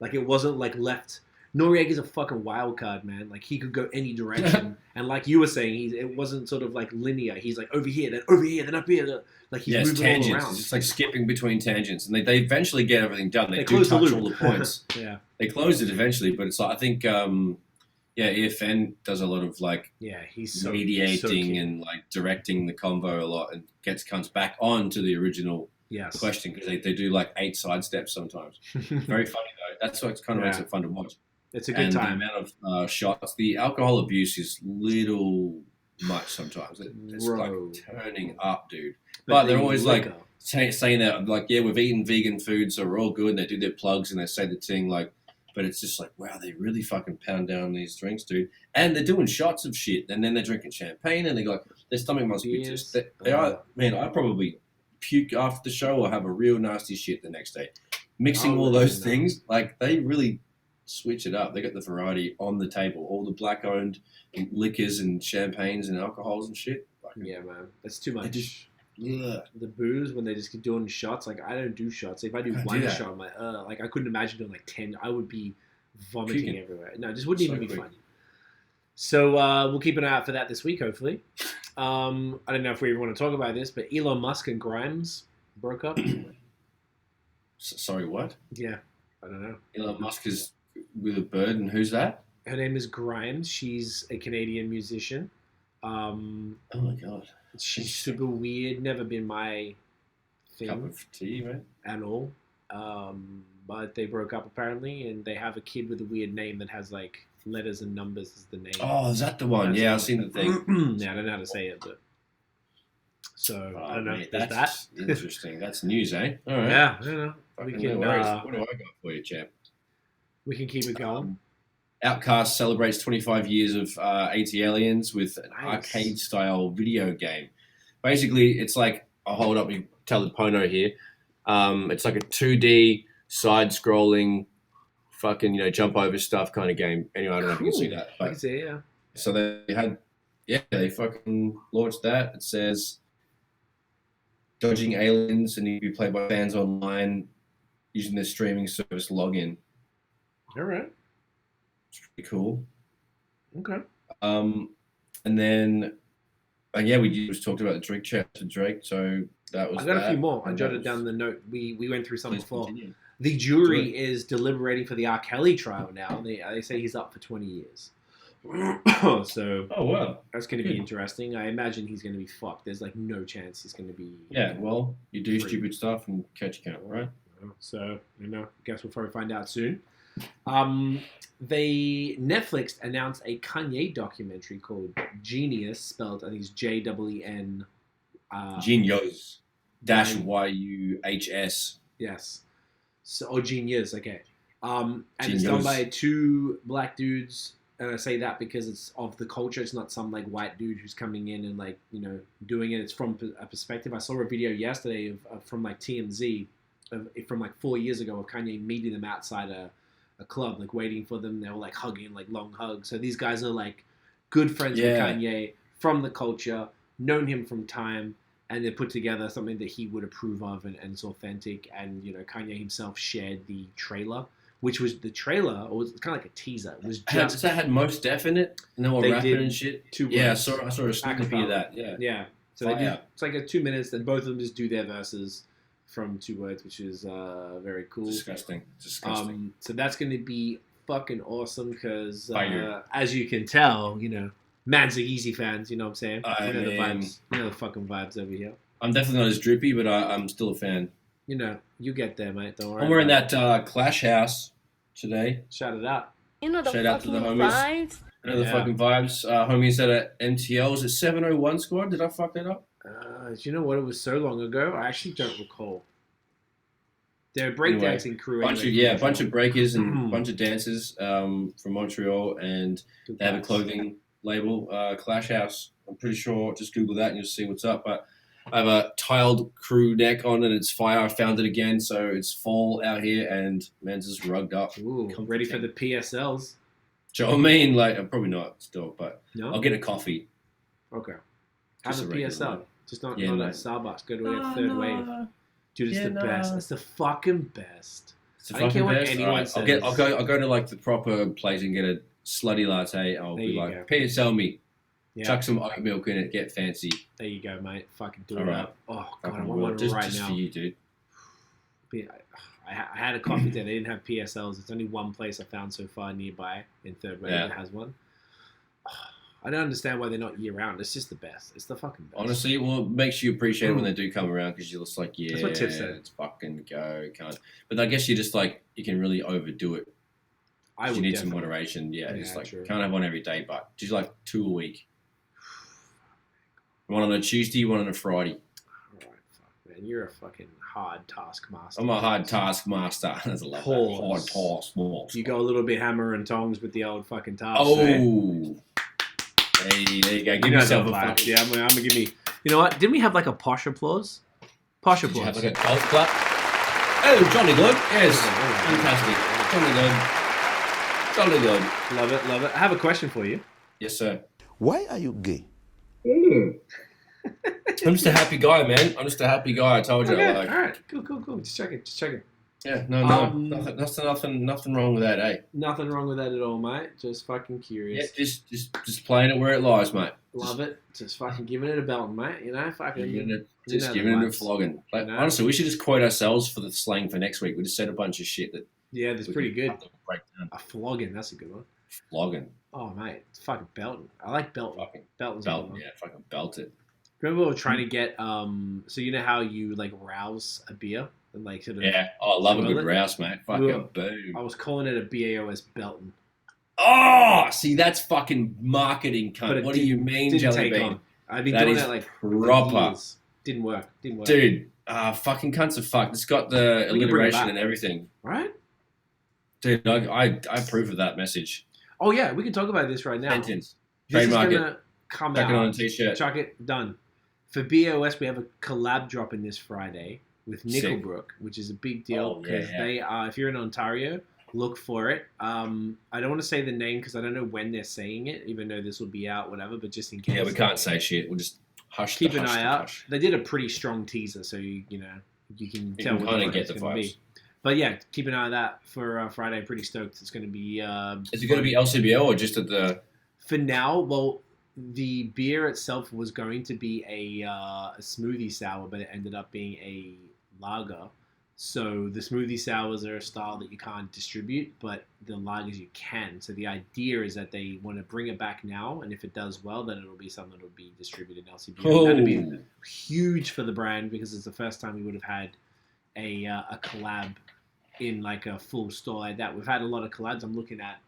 like it wasn't like left. Noriega's a fucking wild card, man. Like he could go any direction, and like you were saying, it wasn't sort of like linear. He's like over here, then up here. Like he's moving tangents. all around. It's just like skipping between tangents, and they eventually get everything done. They do close touch the all the points. Yeah, they close it eventually, but it's like I think EFN does a lot of like he's mediating and like directing the convo a lot, and comes back on to the original question because they do like 8 side steps sometimes. Very funny though. That's what kind of makes it fun to watch. It's a good time. The amount of shots, the alcohol abuse is little much sometimes. It's like turning up, dude. But they're always like saying that, like, yeah, we've eaten vegan food, so we're all good. And they do their plugs and they say the thing, like, but it's just like, wow, they really fucking pound down these drinks, dude. And they're doing shots of shit, and then they're drinking champagne, and they go, their stomach must be just. They are, man. I probably puke after the show or have a real nasty shit the next day. Mixing all those things, like they really switch it up. They got the variety on the table, all the black-owned liquors and champagnes and alcohols and shit. Yeah, man, that's too much. The booze when they just keep doing shots. Like I don't do shots. If I do one shot, I'm like I couldn't imagine doing like 10. I would be vomiting everywhere. No, it just wouldn't even be fun. So we'll keep an eye out for that this week, hopefully. I don't know if we even want to talk about this, but Elon Musk and Grimes broke up. Sorry, what? Yeah, I don't know. Elon Musk is with a bird, and who's that? Her name is Grimes. She's a Canadian musician. Oh my god. She's super weird. Never been my thing. Cup of tea, man. At all. But they broke up apparently, and they have a kid with a weird name that has like letters and numbers as the name. Oh, is that the one? Yeah, I've seen the thing. Yeah, I don't know how to say it, but so I don't know. Mate, that's interesting. That's news, eh? All right. Yeah, I don't know. We can. What do I got for you, champ? We can keep it going. Outcast celebrates 25 years of AT-Aliens with an arcade-style video game. Basically, it's like, I'll hold up, you tell the Pono here. It's like a 2D, side-scrolling, fucking, jump over stuff kind of game. Anyway, I don't know if you can see that. But, I can see it, yeah. So they fucking launched that. It says, dodging aliens and you can be played by fans online using their streaming service login. All right. Pretty cool. Okay. And then, we just talked about the Drake chat to Drake, so that was. I got a few more. I jotted down the note. We went through some before. Continue. The jury is deliberating for the R. Kelly trial now. They say he's up for 20 years. So. Oh wow. That's going to be interesting. I imagine he's going to be fucked. There's like no chance he's going to be. Yeah. Well, you do stupid stuff and catch a count, right? So guess we'll probably find out soon. Netflix announced a Kanye documentary called Jeen-Yuhs, spelled I think it's Jen. Jeen-Yuhs Yuhs. Yes. So Jeen-Yuhs, okay. And it's done by 2 black dudes, and I say that because it's of the culture. It's not some like white dude who's coming in and like doing it. It's from a perspective. I saw a video yesterday from like TMZ from like 4 years ago of Kanye meeting them outside a club, like waiting for them. They were like hugging, like long hugs. So these guys are like good friends with Kanye from the culture, known him from time, and they put together something that he would approve of and it's authentic. And Kanye himself shared the trailer, which was the trailer, or was kind of like a teaser. It was just that had Mos Def in it, and they were rapping and shit. I saw a snippet of that. Yeah. So it's like 2 minutes, and both of them just do their verses from 2 words, which is very cool. Disgusting. So that's going to be fucking awesome because, as you can tell, man's a Yeezy fans. You know what I'm saying? The vibes. The fucking vibes over here. I'm definitely not as drippy, but I'm still a fan. You know, you get there, mate. Don't worry. I'm wearing that Clash House today. Shout it out. You know the Shout out to the fucking homies. vibes. You know the fucking vibes. Homies at MTL. Was it 701 squad? Did I fuck that up? Do you know what? It was so long ago. I actually don't recall. They're a breakdancing crew. Bunch of breakers and bunch of dancers from Montreal, and they have a clothing label, Clash House. I'm pretty sure. Just Google that and you'll see what's up. But I have a tiled crew neck on and it's fire. I found it again, so it's fall out here and man's just rugged up. Ooh, ready for the PSLs. Do you know what I mean? Like, I'm probably not still, but no? I'll get a coffee. Okay. Just have a PSL. Just not no. at Starbucks. Go to a third wave. Dude, it's the best. It's the fucking best. I don't care what anyone says. I'll go to like the proper place and get a slutty latte. I'll be like, PSL me. Yeah. Chuck some oat milk in it. Get fancy. There you go, mate. Fucking do it right. up. Oh god, I want one right just now. For you, dude. I had a coffee there. They didn't have PSLs. It's only one place I found so far nearby in third wave that has one. I don't understand why they're not year round. It's just the best. It's the fucking best. Honestly, well, it makes you appreciate it when they do come around because you're just like, that's what Tiff said. Let's fucking go, can't. But I guess you just like you can really overdo it. You need some moderation. Yeah, just like true. Can't have one every day, but just like 2 a week. One on a Tuesday, one on a Friday. All right, fuck, man, you're a fucking hard taskmaster. I'm a hard taskmaster. That's a lot. Hard taskmaster. You go a little bit hammer and tongs with the old fucking task. Oh. Hey, there you go. Give yourself a fuck. Yeah, I'm gonna give me. You know what? Didn't we have like a posh applause? Posh applause. Did you have like a golf clap? Oh, Johnny good. Yes, fantastic. Johnny good. Love it, love it. I have a question for you. Yes, sir. Why are you gay? I'm just a happy guy, man. I'm just a happy guy. I told you. Okay, like, all right, cool. Just checking. Yeah, no, nothing wrong with that, eh? Nothing wrong with that at all, mate. Just fucking curious. Yeah, just playing it where it lies, mate. Love it. Just fucking giving it a belt, mate. You know, fucking giving it a flogging. Like, honestly, we should just quote ourselves for the slang for next week. We just said a bunch of shit that. Yeah, that's pretty good. A flogging, that's a good one. Flogging. Oh, mate, it's fucking belting. I like belting. Belting, yeah, fucking belt it. Remember we were trying to get so you know how you like rouse a beer and like sort of I love a good rouse, mate. Fucking boom. I was calling it a BAOS belting. Oh, see, that's fucking marketing, cunt. What do you mean, Jelly Bean? I've been doing that like proper. Years. Didn't work. Dude, fucking cunts are fucked. It's got the alliteration and everything. Right? Dude, I approve of that message. Oh yeah, we can talk about this right now. Sentence. Trademark it. Come Chuck out. it on a t-shirt. Chuck it. Done. For BOS, we have a collab dropping this Friday with Nickelbrook, which is a big deal because they are. If you're in Ontario, look for it. I don't want to say the name because I don't know when they're saying it, even though this will be out, whatever. But just in case. Yeah, we can't say shit. We'll just hush. Keep an eye out. They did a pretty strong teaser, so you can tell what it's going to be. But yeah, keep an eye on that for Friday. Pretty stoked. It's going to be. Is it going to be LCBO or just at the? For now, well, the beer itself was going to be a smoothie sour, but it ended up being a lager. So the smoothie sours are a style that you can't distribute, but the lagers you can. So the idea is that they want to bring it back now, and if it does well, then it'll be something that will be distributed in LCBO. Oh. That'd be huge for the brand because it's the first time we would have had a collab in like a full store like that. We've had a lot of collabs. I'm looking at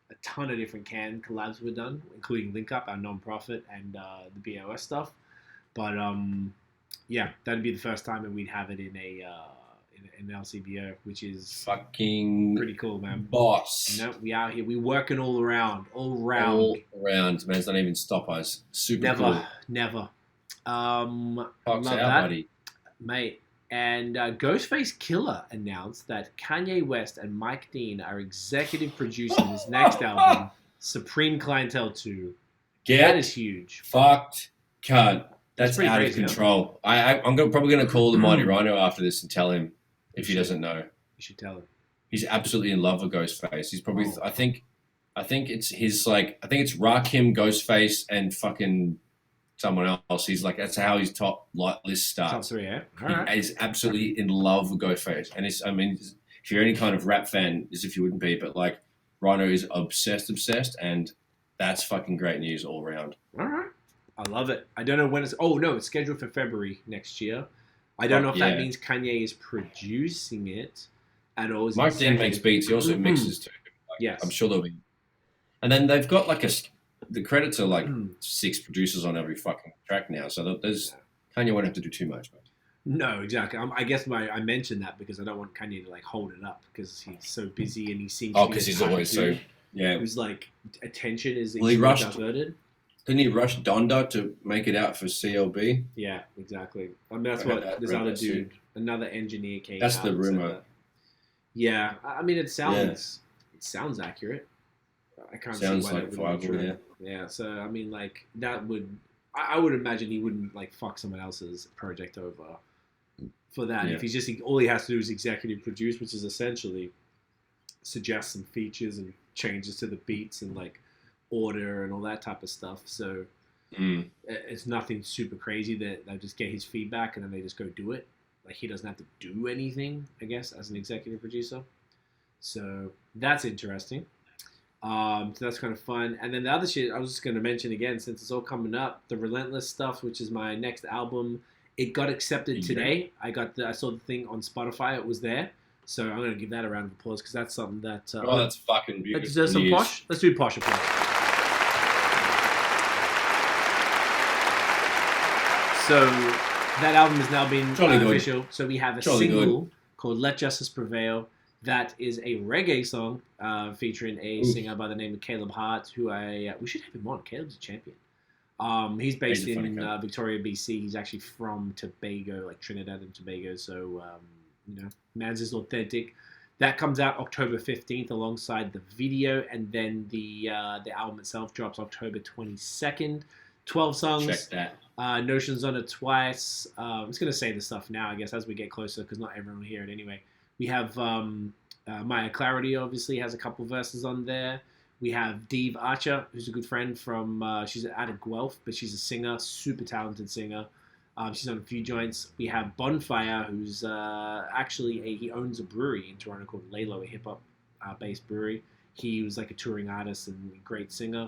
a ton of different can collabs we've done, including Link Up, our non-profit, and the BOS stuff. But yeah, that'd be the first time that we'd have it in an LCBO, which is fucking pretty cool, man. Boss. You know, we out here, we working all around, man. It's not even stop us. Super cool. Never. Love that, buddy. Mate. And Ghostface Killah announced that Kanye West and Mike Dean are executive producing his next album, Supreme Clientele 2. That is huge. Fucked, cunt. That's out of control. Huh? I'm probably going to call the Mighty Rhino after this and tell him if he doesn't know. You should tell him. He's absolutely in love with Ghostface. He's probably. I think it's his like. I think it's Rakim, Ghostface, and fucking someone else. He's like, that's how his top list starts. Top three, yeah. All right. He's absolutely in love with Ghostface. And I mean, if you're any kind of rap fan, as if you wouldn't be, but like, Rhino is obsessed, and that's fucking great news all around. All right. I love it. I don't know when it's. Oh no, it's scheduled for February next year. I don't know if that means Kanye is producing it at all. Mike Dean makes beats. He also mixes too. Like, yes, I'm sure there'll be. And then they've got like the credits are like 6 producers on every fucking track now. So there's Kanye won't have to do too much. But. No, exactly. I guess I mentioned that because I don't want Kanye to like hold it up because he's so busy and he seems. Oh, because he's always so. Yeah. Whose like attention is diverted. Didn't he rush Donda to make it out for CLB? Yeah, exactly. I mean, that's what this other dude, another engineer came. That's the rumor. Yeah, I mean, it sounds accurate. I can't see why that wouldn't be true. Yeah, so I mean, like that would. I would imagine he wouldn't like fuck someone else's project over for that. If he's just all he has to do is executive produce, which is essentially suggest some features and changes to the beats and like order and all that type of stuff. So it's nothing super crazy. That they just get his feedback and then they just go do it. Like he doesn't have to do anything, I guess, as an executive producer. So that's interesting. So that's kind of fun. And then the other shit I was just going to mention again, since it's all coming up, the Relentless stuff, which is my next album. It got accepted today. I saw the thing on Spotify. It was there. So I'm going to give that a round of applause because that's something that... that's fucking beautiful. Let's do some posh. Let's do posh applause. So that album has now been official. So we have a single called Let Justice Prevail. That is a reggae song featuring a singer by the name of Caleb Hart, who we should have him on. Caleb's a champion. He's based in Victoria, BC. He's actually from Tobago, like Trinidad and Tobago. So, man's is authentic. That comes out October 15th alongside the video, and then the album itself drops October 22nd. 12 songs. Check that. Notion's on it twice. I'm just going to say the stuff now, I guess, as we get closer, because not everyone will hear it anyway. We have Maya Clarity, obviously, has a couple verses on there. We have Dave Archer, who's a good friend from, she's out of Guelph, but she's a singer, super talented singer. She's on a few joints. We have Bonfire, who's he owns a brewery in Toronto called Lalo, a hip-hop based brewery. He was like a touring artist and a great singer.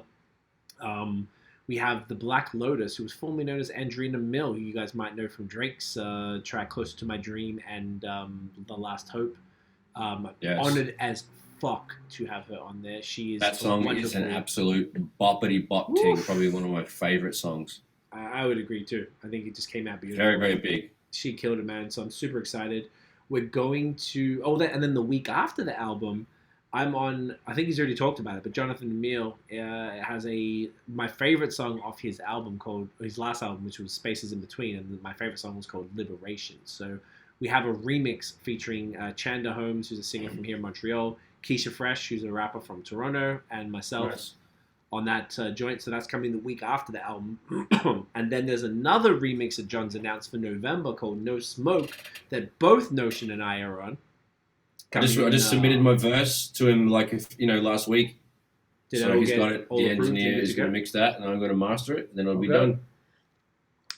We have the Black Lotus, who was formerly known as Andrina Mill, who you guys might know from Drake's track Closer to My Dream and The Last Hope. Honored as fuck to have her on there. She is that song wonderful. Is an absolute boppity bop ting, probably one of my favorite songs. I would agree too. I think it just came out beautiful. Very, very big. She killed it, man. So I'm super excited. We're going to and then the week after the album, I'm on. I think he's already talked about it, but Jonathan Emile has my favorite song off his album called his last album, which was Spaces in Between, and my favorite song was called Liberation. So we have a remix featuring Chanda Holmes, who's a singer from here in Montreal, Keisha Fresh, who's a rapper from Toronto, and myself on that joint. So that's coming the week after the album. And then there's another remix that John's announced for November called No Smoke that both Notion and I are on. I just submitted my verse to him last week. So he's got it. The engineer is going to mix that, and I'm going to master it, and then it'll be done.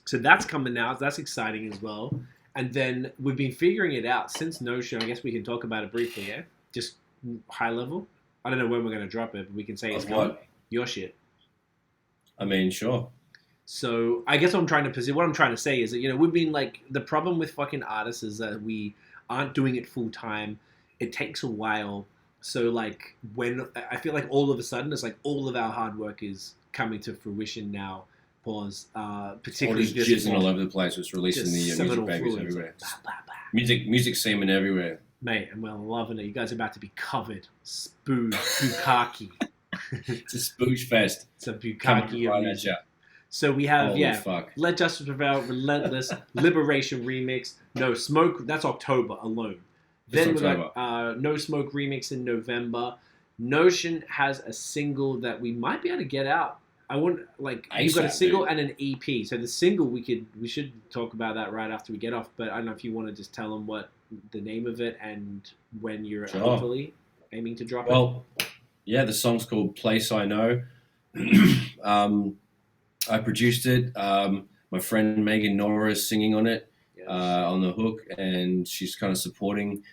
So that's coming out. That's exciting as well. And then we've been figuring it out since Notion. I guess we can talk about it briefly, yeah? Just high level. I don't know when we're going to drop it, but we can say it's coming. Your shit. I mean, sure. So I guess what I'm trying to say is that, we've been like, the problem with fucking artists is that we aren't doing it full time. It takes a while. So like when I feel like all of a sudden it's like all of our hard work is coming to fruition now. Particularly all just jizzing all over the place. It's releasing the music babies everywhere. Music semen everywhere. Mate, and we're loving it. You guys are about to be covered. Bukkake. It's a spooge fest. It's a bukkake of music. So we have, Let Justice Prevail, Relentless, Liberation Remix, No Smoke. That's October alone. Then we got No Smoke Remix in November. Notion has a single that we might be able to get out. You've got a single and an EP. So the single we should talk about that right after we get off. But I don't know if you want to just tell them what the name of it and when you're hopefully aiming to drop it. Well, yeah, the song's called Place I Know. I produced it. My friend Megan Nora is singing on it, on the hook, and she's kind of supporting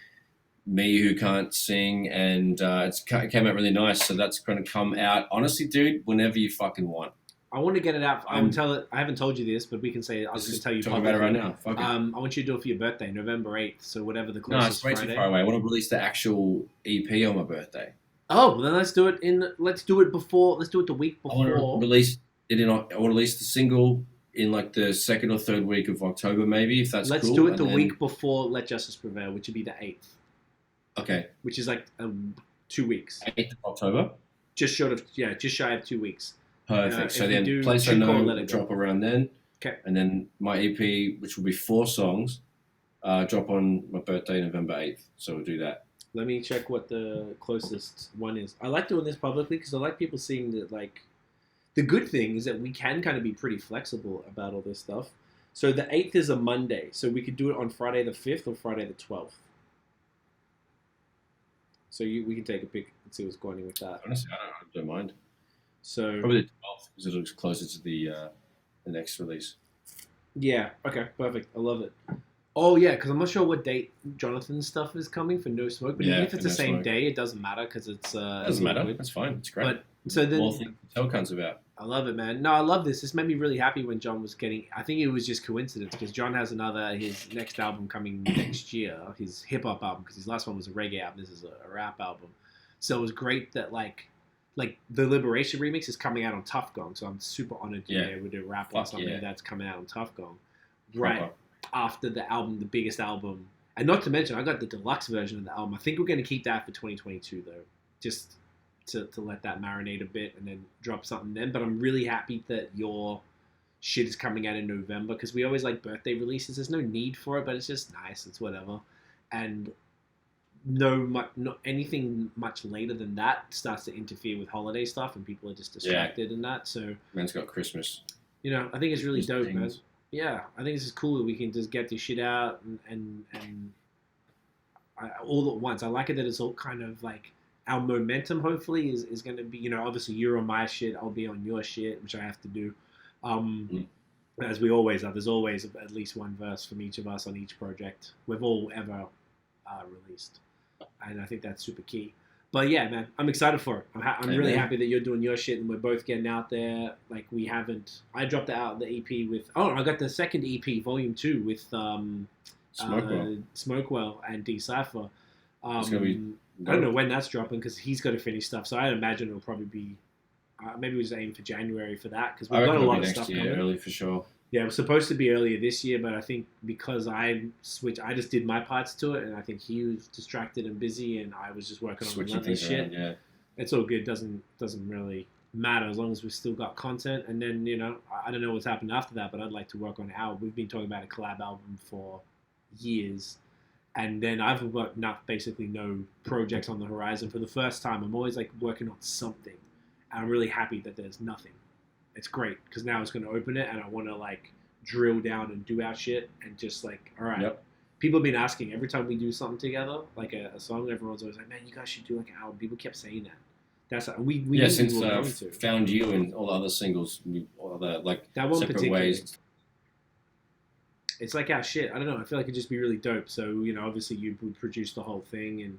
me who can't sing, and it came out really nice. So that's going to come out, honestly, dude, whenever you fucking want. I want to get it out. I Um, will tell it. I haven't told you this, but we can say it. I was Let's going to just tell you talk about it right publicly. now. Fuck it. I want you to do it for your birthday, November 8th. So whatever the No, it's closest way too Friday. far away. I want to release the actual EP on my birthday. Oh, well, then let's do it in. Let's do it before. Let's do it the week I want to before. release it in. I want to release the single in like the second or third week of October, maybe, if that's Let's cool. do it And the then- week before Let Justice Prevail, which would be the 8th, Okay, which is like 2 weeks, 8th of October. just short of just shy of 2 weeks. Perfect. So if we then, do Place I Shoot Call, Know Let will It Go. drop around then. Okay. And then my EP, which will be 4 songs, drop on my birthday, November 8th. So we'll do that. Let me check what the closest one is. I like doing this publicly because I like people seeing that. Like, the good thing is that we can kind of be pretty flexible about all this stuff. So the 8th is a Monday, so we could do it on Friday the 5th or Friday the 12th. So we can take a pick and see what's going on with that. Honestly, I don't mind. So Probably the 12th because it looks closer to the next release. yeah, okay, perfect. I love it. Oh yeah, because I'm not sure what date Jonathan's stuff is coming for No Smoke, but Yeah, even if it's for the No same Smoke. day, it doesn't matter because it's Doesn't matter. good. That's fine. It's great. But so then More things to tell cunts about. I love it, man. No, I love this. This made me really happy when John was getting. I think it was just coincidence because John has his next album coming next year, his hip hop album, because his last one was a reggae album. This is a rap album. So it was great that like the Liberation remix is coming out on Tough Gong. So I'm super honored to be able to rap on Fuck something yeah. that's coming out on Tough Gong. Right Proper. after the album, the biggest album, and not to mention I got the deluxe version of the album. I think we're going to keep that for 2022 though, just to let that marinate a bit and then drop something then. But I'm really happy that your shit is coming out in November because we always like birthday releases. There's no need for it, but it's just nice. It's whatever. And not anything much later than that starts to interfere with holiday stuff and people are just distracted in that. So Man's got Christmas. I think it's really Christmas dope, man. things. Yeah, I think this is cool that we can just get this shit out and all at once. I like it that it's all kind of like our momentum. Hopefully, is going to be obviously you're on my shit, I'll be on your shit, which I have to do. As we always are. There's always at least one verse from each of us on each project we've all ever released, and I think that's super key. But yeah, man, I'm excited for it. I'm really happy that you're doing your shit and we're both getting out there. Like we haven't. I dropped out the EP with. Oh, I got the second EP, Volume 2, with Smokewell and D Cypher. It's gonna be. I don't know when that's dropping because he's got to finish stuff. So I imagine it'll probably be. Maybe we just aim for January for that because we've got a lot of stuff coming. Early for sure. Yeah, it was supposed to be earlier this year, but I think because I just did my parts to it, and I think he was distracted and busy, and I was just working on Switching relentless things shit. around, yeah. It's all good. Doesn't really matter as long as we've still got content. And then I don't know what's happened after that, but I'd like to work on We've been talking about a collab album for years, and then I've got basically no projects on the horizon for the first time. I'm always like working on something, and I'm really happy that there's nothing. It's great because now it's going to open it and I want to like drill down and do our shit and just like, all right. Yep. People have been asking every time we do something together, like a song, everyone's always like, man, you guys should do like an album. People kept saying that. That's we Yeah, since were going to. Found You and all the other singles, all the like That one separate particularly. ways. It's like our shit. I don't know. I feel like it'd just be really dope. So, obviously you would produce the whole thing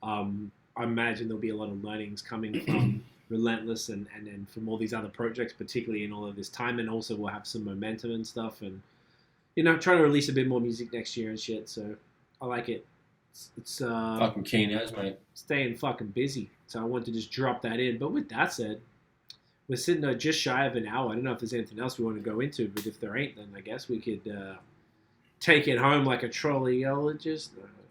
and I imagine there'll be a lot of learnings coming from Relentless and then from all these other projects, particularly in all of this time, and also we'll have some momentum and stuff and trying to release a bit more music next year and shit, so I like it. It's Fucking keen as, mate. staying fucking busy, so I want to just drop that in. But with that said, we're sitting at just shy of an hour. I don't know if there's anything else we want to go into, but if there ain't, then I guess we could take it home like a trolleyologist.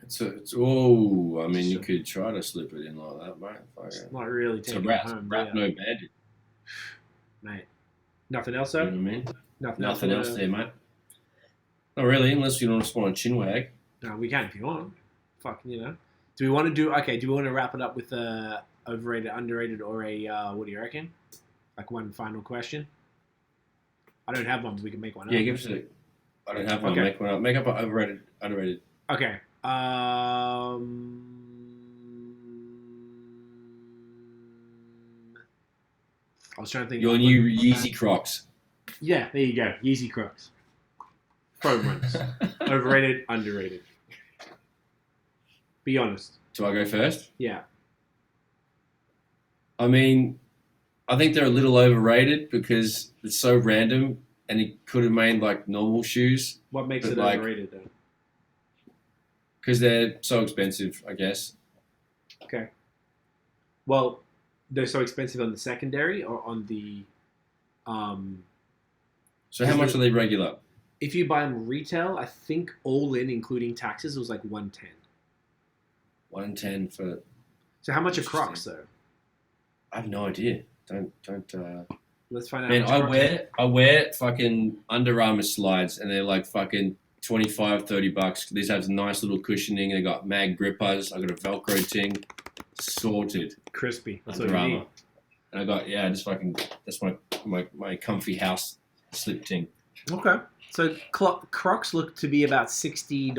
I mean, you could try to slip it in like that, mate. It's not really It's a taking rat, it home, rat yeah. no bandit. Mate. Nothing else, You though? know what I mean? Nothing else there, mate. Not really, unless you just want a chin wag. No, we can if you want. Fucking, Do we want to do we want to wrap it up with overrated, underrated, or a, what do you reckon? Like one final question? I don't have one, but we can make one up. Yeah, give us a. I don't have one. Okay. Make one up. Make up an overrated, underrated. Okay. I was trying to think. Your new Yeezy Crocs. Yeah, there you go. Yeezy Crocs. Foam runs. Overrated, underrated. Be honest. Do I go first? Yeah. I mean, I think they're a little overrated because it's so random, and he could have made like normal shoes. What makes but, it like, overrated then? Because they're so expensive, I guess. Okay. Well, they're so expensive on the secondary or on the. So how much are they regular? If you buy them retail, I think all in, including taxes, it was like 110. 110 for. So how much are Crocs though? I have no idea. Don't. Let's find out. Man, how much I wear fucking Under Armour slides, and they're like fucking $25-$30. These have nice little cushioning. They got mag grippers. I got a Velcro thing, sorted. Crispy. That's Under what you Armour. need. And I got just fucking. That's my comfy house slip thing. Okay. So Crocs look to be about $60.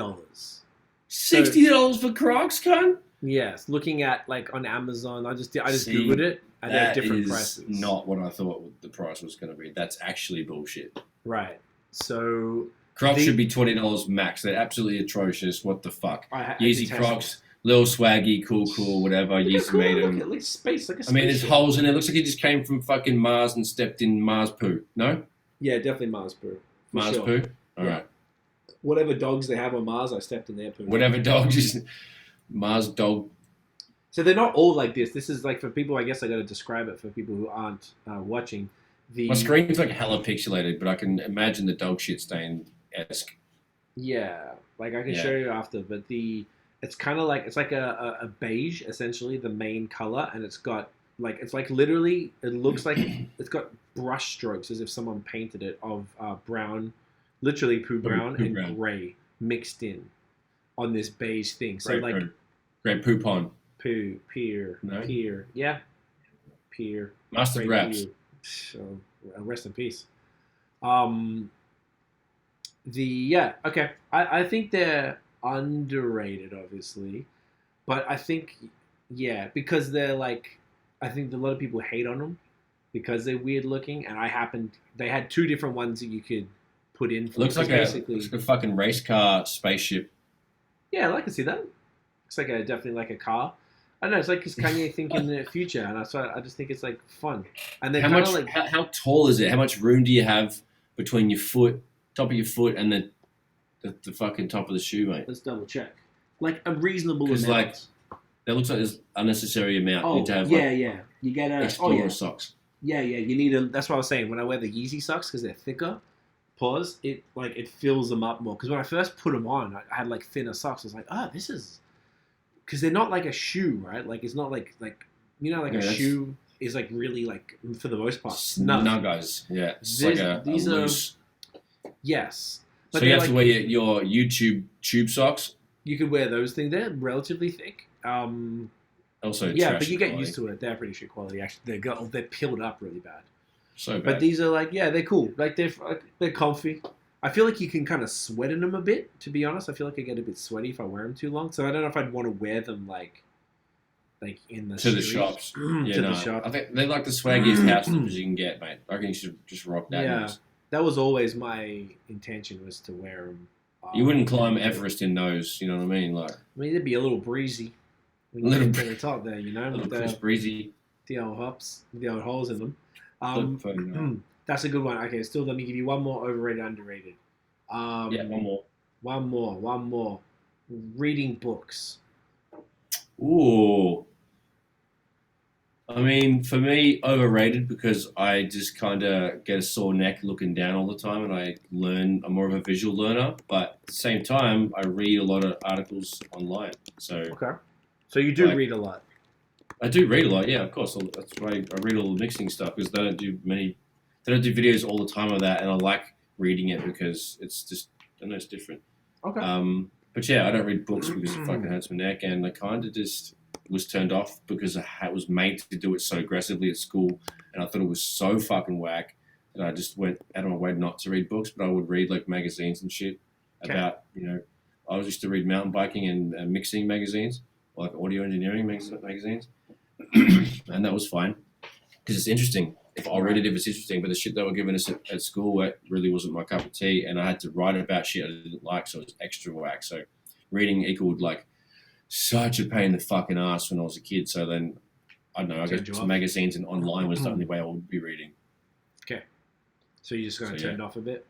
$60 for Crocs, cunt? Yes. Looking at like on Amazon, I just See, Googled it, and they're That different is prices. not what I thought the price was going to be. That's actually bullshit. Right. So Crocs should be $20 max. They're absolutely atrocious. What the fuck? I Yeezy detest Crocs, little swaggy, cool, whatever. them. Yeezy Cool, made look, them. it looks space like a I mean, there's spaceship. holes in it. It looks like he just came from fucking Mars and stepped in Mars poo. No? Yeah, definitely Mars poo. For Mars sure. poo? All Yeah. right. Whatever dogs they have on Mars, I stepped in their poo. Whatever dog is Mars dog. So they're not all like this. This is like for people. I guess I got to describe it for people who aren't watching. My screen's like hella pixelated, but I can imagine the dog shit stain-esque. Yeah, like I can Yeah. show you after, but it's kind of like it's like a beige essentially, the main color, and it's like literally it looks like it's got brush strokes as if someone painted it of brown, literally poo brown Poo and brown. gray mixed in on this beige thing. So Great like poo. Great poupon. poo, peer, No? peer, yeah, peer. Mustard Great wraps. peer. So rest in peace. Okay. I think they're underrated, obviously, but I think because they're like, I think a lot of people hate on them because they're weird looking, and they had two different ones that you could put in. For Looks like basically, a fucking race car spaceship. yeah, I can see that. It's like definitely like a car. I don't know. It's like because Kanye think in the future, and I just think it's like fun. And then How much? How tall is it? How much room do you have between your foot, top of your foot, and the fucking top of the shoe, mate? Let's double check. Like a reasonable Because amount. that looks like there's unnecessary amount. You Oh need to have yeah. You get a explorer socks. Yeah. You need a. That's what I was saying. When I wear the Yeezy socks because they're thicker, it fills them up more. Because when I first put them on, I had like thinner socks. I was like, this is because they're not like a shoe, right? Like it's not like a shoe is like really like for the most part snug. Nuggos. Yeah, it's like a loose. Yes, So but you have like, to wear your YouTube tube socks. You could wear those things. They're relatively thick. Also, yeah, trash but you get quality. used to it. They're pretty shit quality. Actually, they're peeled up really bad. So bad. But these are like, they're cool. Like they're comfy. I feel like you can kind of sweat in them a bit. To be honest, I feel like I get a bit sweaty if I wear them too long. So I don't know if I'd want to wear them like in the to the street. shops. To the shop. I think they're like the swaggiest house slippers you can get, mate. I reckon you should just rock that. Yeah. news. That was always my intention, was to wear them. You wouldn't climb Everest in those. You know what I mean? Like I mean, it'd be a little breezy when you get to the top there, you know, a little with crisp breezy. the old hops, the old holes in them. Flip phone, That's a good one. Okay, still let me give you one more overrated, underrated. yeah, one more. Reading books. Ooh. I mean, for me, overrated because I just kind of get a sore neck looking down all the time, and I'm more of a visual learner. But at the same time, I read a lot of articles online. So Okay. So you do Like- read a lot. I do read a lot, yeah, of course. That's why I read all the mixing stuff because they don't do videos all the time of that, and I like reading it because it's just, I don't know, it's different. Okay. But yeah, I don't read books because it fucking hurts my neck, and I kind of just was turned off because I was made to do it so aggressively at school, and I thought it was so fucking whack that I just went out of my way not to read books, but I would read like magazines and shit about, I was used to read mountain biking and mixing magazines, like audio engineering magazines, and that was fine because it's interesting. I'll read it if it's interesting, but the shit they were giving us at school really wasn't my cup of tea, and I had to write about shit I didn't like, so it was extra whack. So reading equaled like such a pain in the fucking ass when I was a kid. So then I don't know. I Turned guess you off? magazines and online was the only way I would be reading. Okay. So you're just going to turn it off a bit?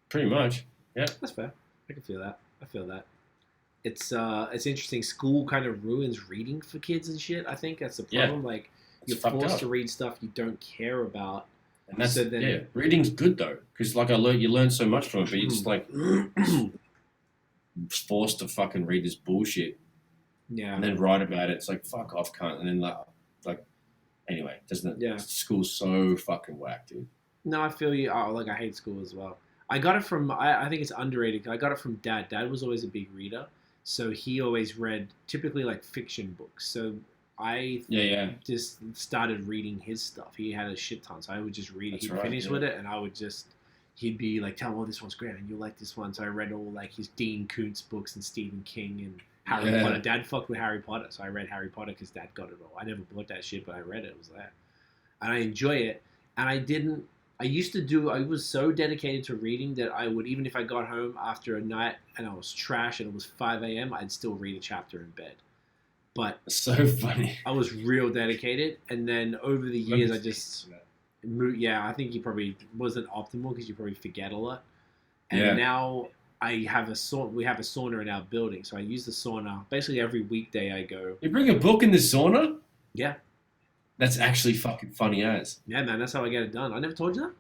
Pretty much. Yeah. That's fair. I can feel that. I feel that. It's interesting. School kind of ruins reading for kids and shit. I think that's the problem. Like, you're forced to read stuff you don't care about. And that's reading's good though, because like you learn so much from it, but you're just like forced to fucking read this bullshit. Yeah. And then write about it. It's like fuck off, cunt. And then like anyway, doesn't it? Yeah. School's so fucking whack, dude. No, I feel you. Oh, like I hate school as well. I got it from. I think it's underrated. I got it from Dad. Dad was always a big reader, so he always read typically like fiction books. So I just started reading his stuff. He had a shit ton, so I would just read it. He'd finish with it, and I would just. He'd be like, "Tell him, oh, this one's great, and you'll like this one." So I read all like his Dean Koontz books and Stephen King and Harry Potter. Dad fucked with Harry Potter, so I read Harry Potter because Dad got it all. I never bought that shit, but I read it. It was there, and I enjoy it. And I was so dedicated to reading that I would, even if I got home after a night and I was trash and it was 5 a.m., I'd still read a chapter in bed. But so funny. I was real dedicated, and then over the years, I just, I think he probably wasn't optimal because you probably forget a lot. And now we have a sauna in our building, so I use the sauna basically every weekday. I go. You bring a book in the sauna? Yeah. That's actually fucking funny as. Yeah, man, that's how I get it done. I never told you that?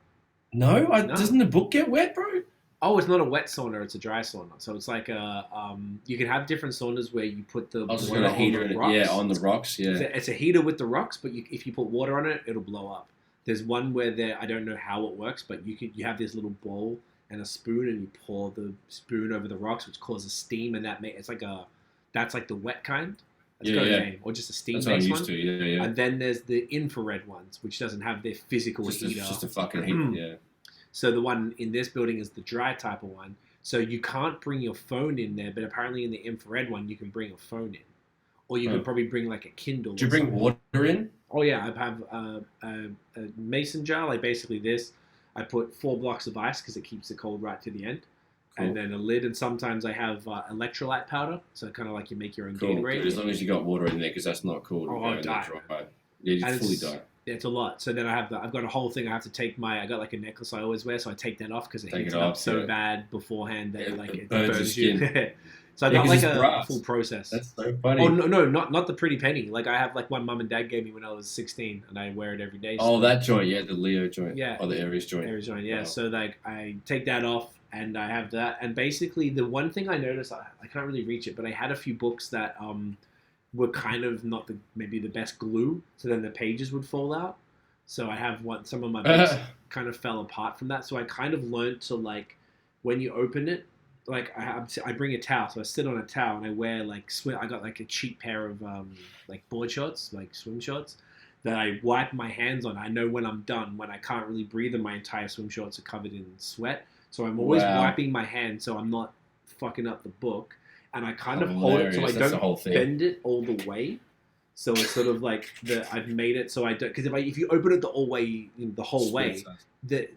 No? Doesn't the book get wet, bro? Oh, it's not a wet sauna, it's a dry sauna. So it's like you can have different saunas where you put the water on the rocks. Yeah, on the rocks, yeah. It's a heater with the rocks, but if you put water on it, it'll blow up. There's one where I don't know how it works, but you have this little bowl and a spoon, and you pour the spoon over the rocks, which causes steam, and that's like the wet kind. That's got a name, or just a steam-based one. Yeah. And then there's the infrared ones, which doesn't have their physical heater. Just a fucking heater, yeah. So the one in this building is the dry type of one. So you can't bring your phone in there, but apparently in the infrared one, you can bring a phone in. Or you could probably bring like a Kindle. Do you bring water in? Oh, yeah. I have a mason jar, like basically this. I put 4 blocks of ice because it keeps it cold right to the end. Cool. And then a lid, and sometimes I have electrolyte powder, so kind of like you make your own Gatorade. As long as you got water in there, because that's not cool. Oh, I'll die. Yeah, you fully die. Yeah, it's a lot. So then I've got a whole thing. I have to take I got like a necklace I always wear, so I take that off because it heats up so bad beforehand that it burns you. So I got like a full process. That's so funny. Oh no, not the pretty penny. Like I have like one mum and dad gave me when I was 16, and I wear it every day. Oh, that joint, the Leo joint. Yeah. Or the Aries joint. Aries joint, yeah. Wow. So like I take that off. And I have that, and basically the one thing I noticed, I can't really reach it, but I had a few books that were kind of not maybe the best glue, so then the pages would fall out. So I have some of my books kind of fell apart from that. So I kind of learned to like when you open it, like I bring a towel, so I sit on a towel and I wear like I got like a cheap pair of like board shorts, like swim shorts, that I wipe my hands on. I know when I'm done, when I can't really breathe and my entire swim shorts are covered in sweat. So I'm always wiping my hands so I'm not fucking up the book. And I kind of hold it so I don't bend it all the way. So it's sort of like I've made it so I don't... Because if you open it the whole way,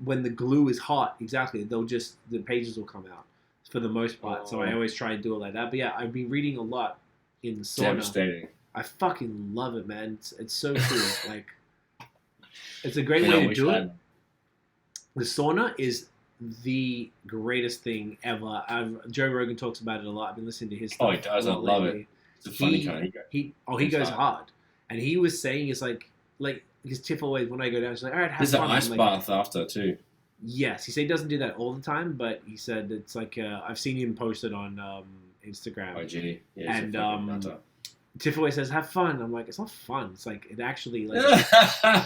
when the glue is hot, exactly, the pages will come out for the most part. So I always try and do it like that. But yeah, I've been reading a lot in the sauna. Devastating. I fucking love it, man. It's so cool. Like, it's a great way to do it. The sauna is the greatest thing ever. Joe Rogan talks about it a lot. I've been listening to his stuff. Oh, he does. I love it. It's a funny kind. He goes hard. And he was saying it's like because Tiff always, when I go down, she's like, all right, have fun. There's an ice bath after too. Yes. He said he doesn't do that all the time, but he said it's like, I've seen him post it on Instagram. IG. Yeah, and Tiff always says, have fun. I'm like, it's not fun. It's like, it actually like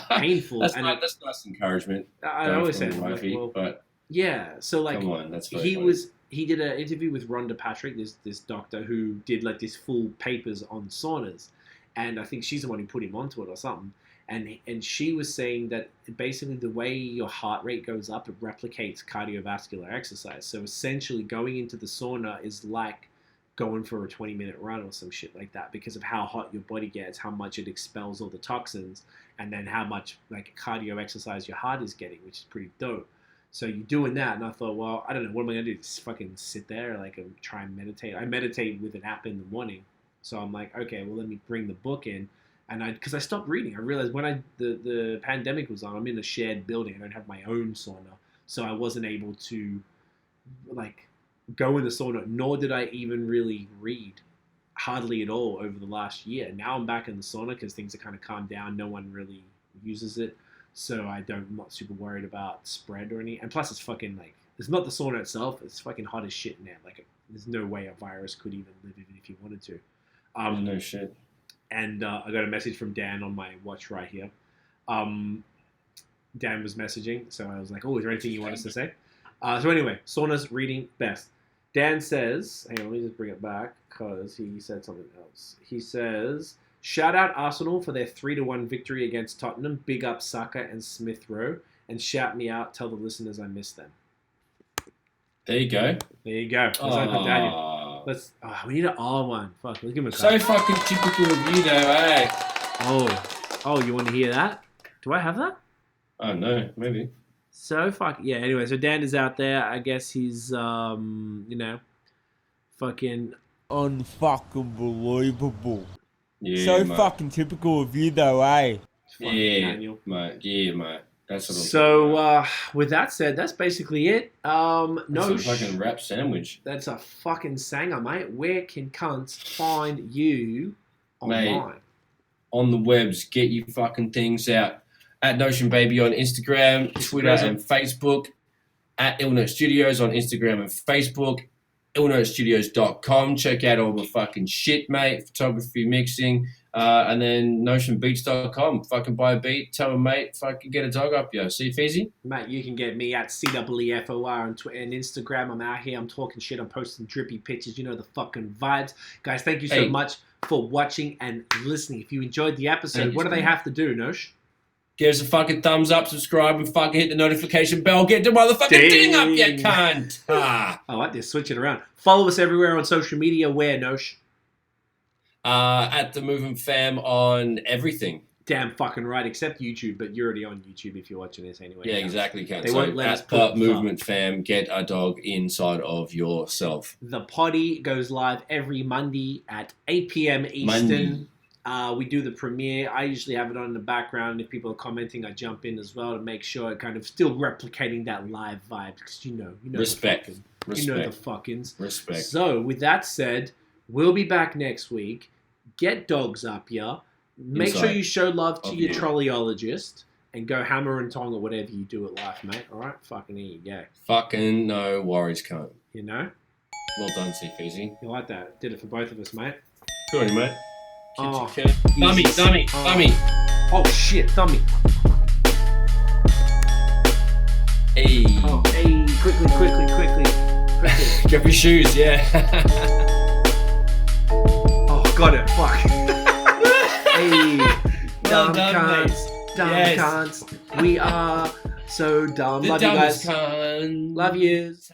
painful. That's nice encouragement. I always say, but yeah, so like come on, that's he did an interview with Rhonda Patrick, this doctor who did like this full papers on saunas, and I think she's the one who put him onto it or something. And she was saying that basically the way your heart rate goes up, it replicates cardiovascular exercise. So essentially, going into the sauna is like going for a 20-minute run or some shit like that because of how hot your body gets, how much it expels all the toxins, and then how much like cardio exercise your heart is getting, which is pretty dope. So you're doing that, and I thought, well, I don't know, what am I going to do? Just fucking sit there like and try and meditate? I meditate with an app in the morning. So I'm like, okay, well, let me bring the book in. And because I stopped reading, I realized when the pandemic was on, I'm in a shared building. I don't have my own sauna, so I wasn't able to like go in the sauna. Nor did I even really read hardly at all over the last year. Now I'm back in the sauna because things are kind of calmed down. No one really uses it, so I'm not super worried about spread or any. And plus, it's fucking like it's not the sauna itself. It's fucking hot as shit in there. Like there's no way a virus could even live even if you wanted to. No shit. And I got a message from Dan on my watch right here. Dan was messaging, so I was like, oh, is there anything you want us to say? So anyway, saunas reading best. Dan says, hang on, let me just bring it back because he said something else. He says, shout out Arsenal for their 3-1 victory against Tottenham. Big up Saka and Smith Rowe. And shout me out, tell the listeners I miss them. There you go. There you go. Let's open Daniel. We need an R one. Fuck, let's give him a so fucking typical of you though, eh? Oh, you want to hear that? Do I have that? Oh no, maybe. So yeah. Anyway, so Dan is out there. I guess he's fucking unfucking believable. Yeah, so mate. Fucking typical of you though, eh? Yeah, Daniel. Mate. Yeah, mate. That's what I'm so with that said, that's basically it. That's a fucking wrap sandwich. That's a fucking sanger, mate. Where can cunts find you online? Mate, on the webs, get your fucking things out. At Notion Baby on Instagram, Twitter, and Facebook. At Illnote Studios on Instagram and Facebook. illnotestudios.com. Check out all the fucking shit, mate. Photography, mixing. And then notionbeats.com. Fucking buy a beat, tell a mate, fucking get a dog up, yo. See you, Feezy? Mate, you can get me at CWEFOR on Twitter and Instagram. I'm out here, I'm talking shit, I'm posting drippy pictures. You know the fucking vibes. Guys, thank you so much for watching and listening. If you enjoyed the episode, what do they have to do, Nosh? Give us a fucking thumbs up, subscribe, and fucking hit the notification bell. Get the motherfucking ding up, you cunt. I like this. Switch it around. Follow us everywhere on social media. Where, Nosh? At the Movement Fam on everything. Damn fucking right, except YouTube, but you're already on YouTube if you're watching this anyway. Yeah, exactly, cunt. They won't let us put the Movement Fam, get a dog inside of yourself. The potty goes live every Monday at 8 p.m. Eastern. We do the premiere. I usually have it on in the background. If people are commenting, I jump in as well to make sure it kind of still replicating that live vibe because you know respect. You know the fuckings. Respect. So with that said, we'll be back next week. Get dogs up, yeah. Make sure you show love to your trolleyologist and go hammer and tong or whatever you do at life, mate. All right, fucking here you go. Fucking no worries, cunt. You know. Well done, Feezy. You like that? Did it for both of us, mate. Good on you, mate. Thummy. Oh shit, thummy. Hey. Oh, hey, quickly. Grab your shoes, yeah. Oh, got it. Fuck. Hey, dumb cunts. We are so dumb. Love you guys. Cunt. Love yous.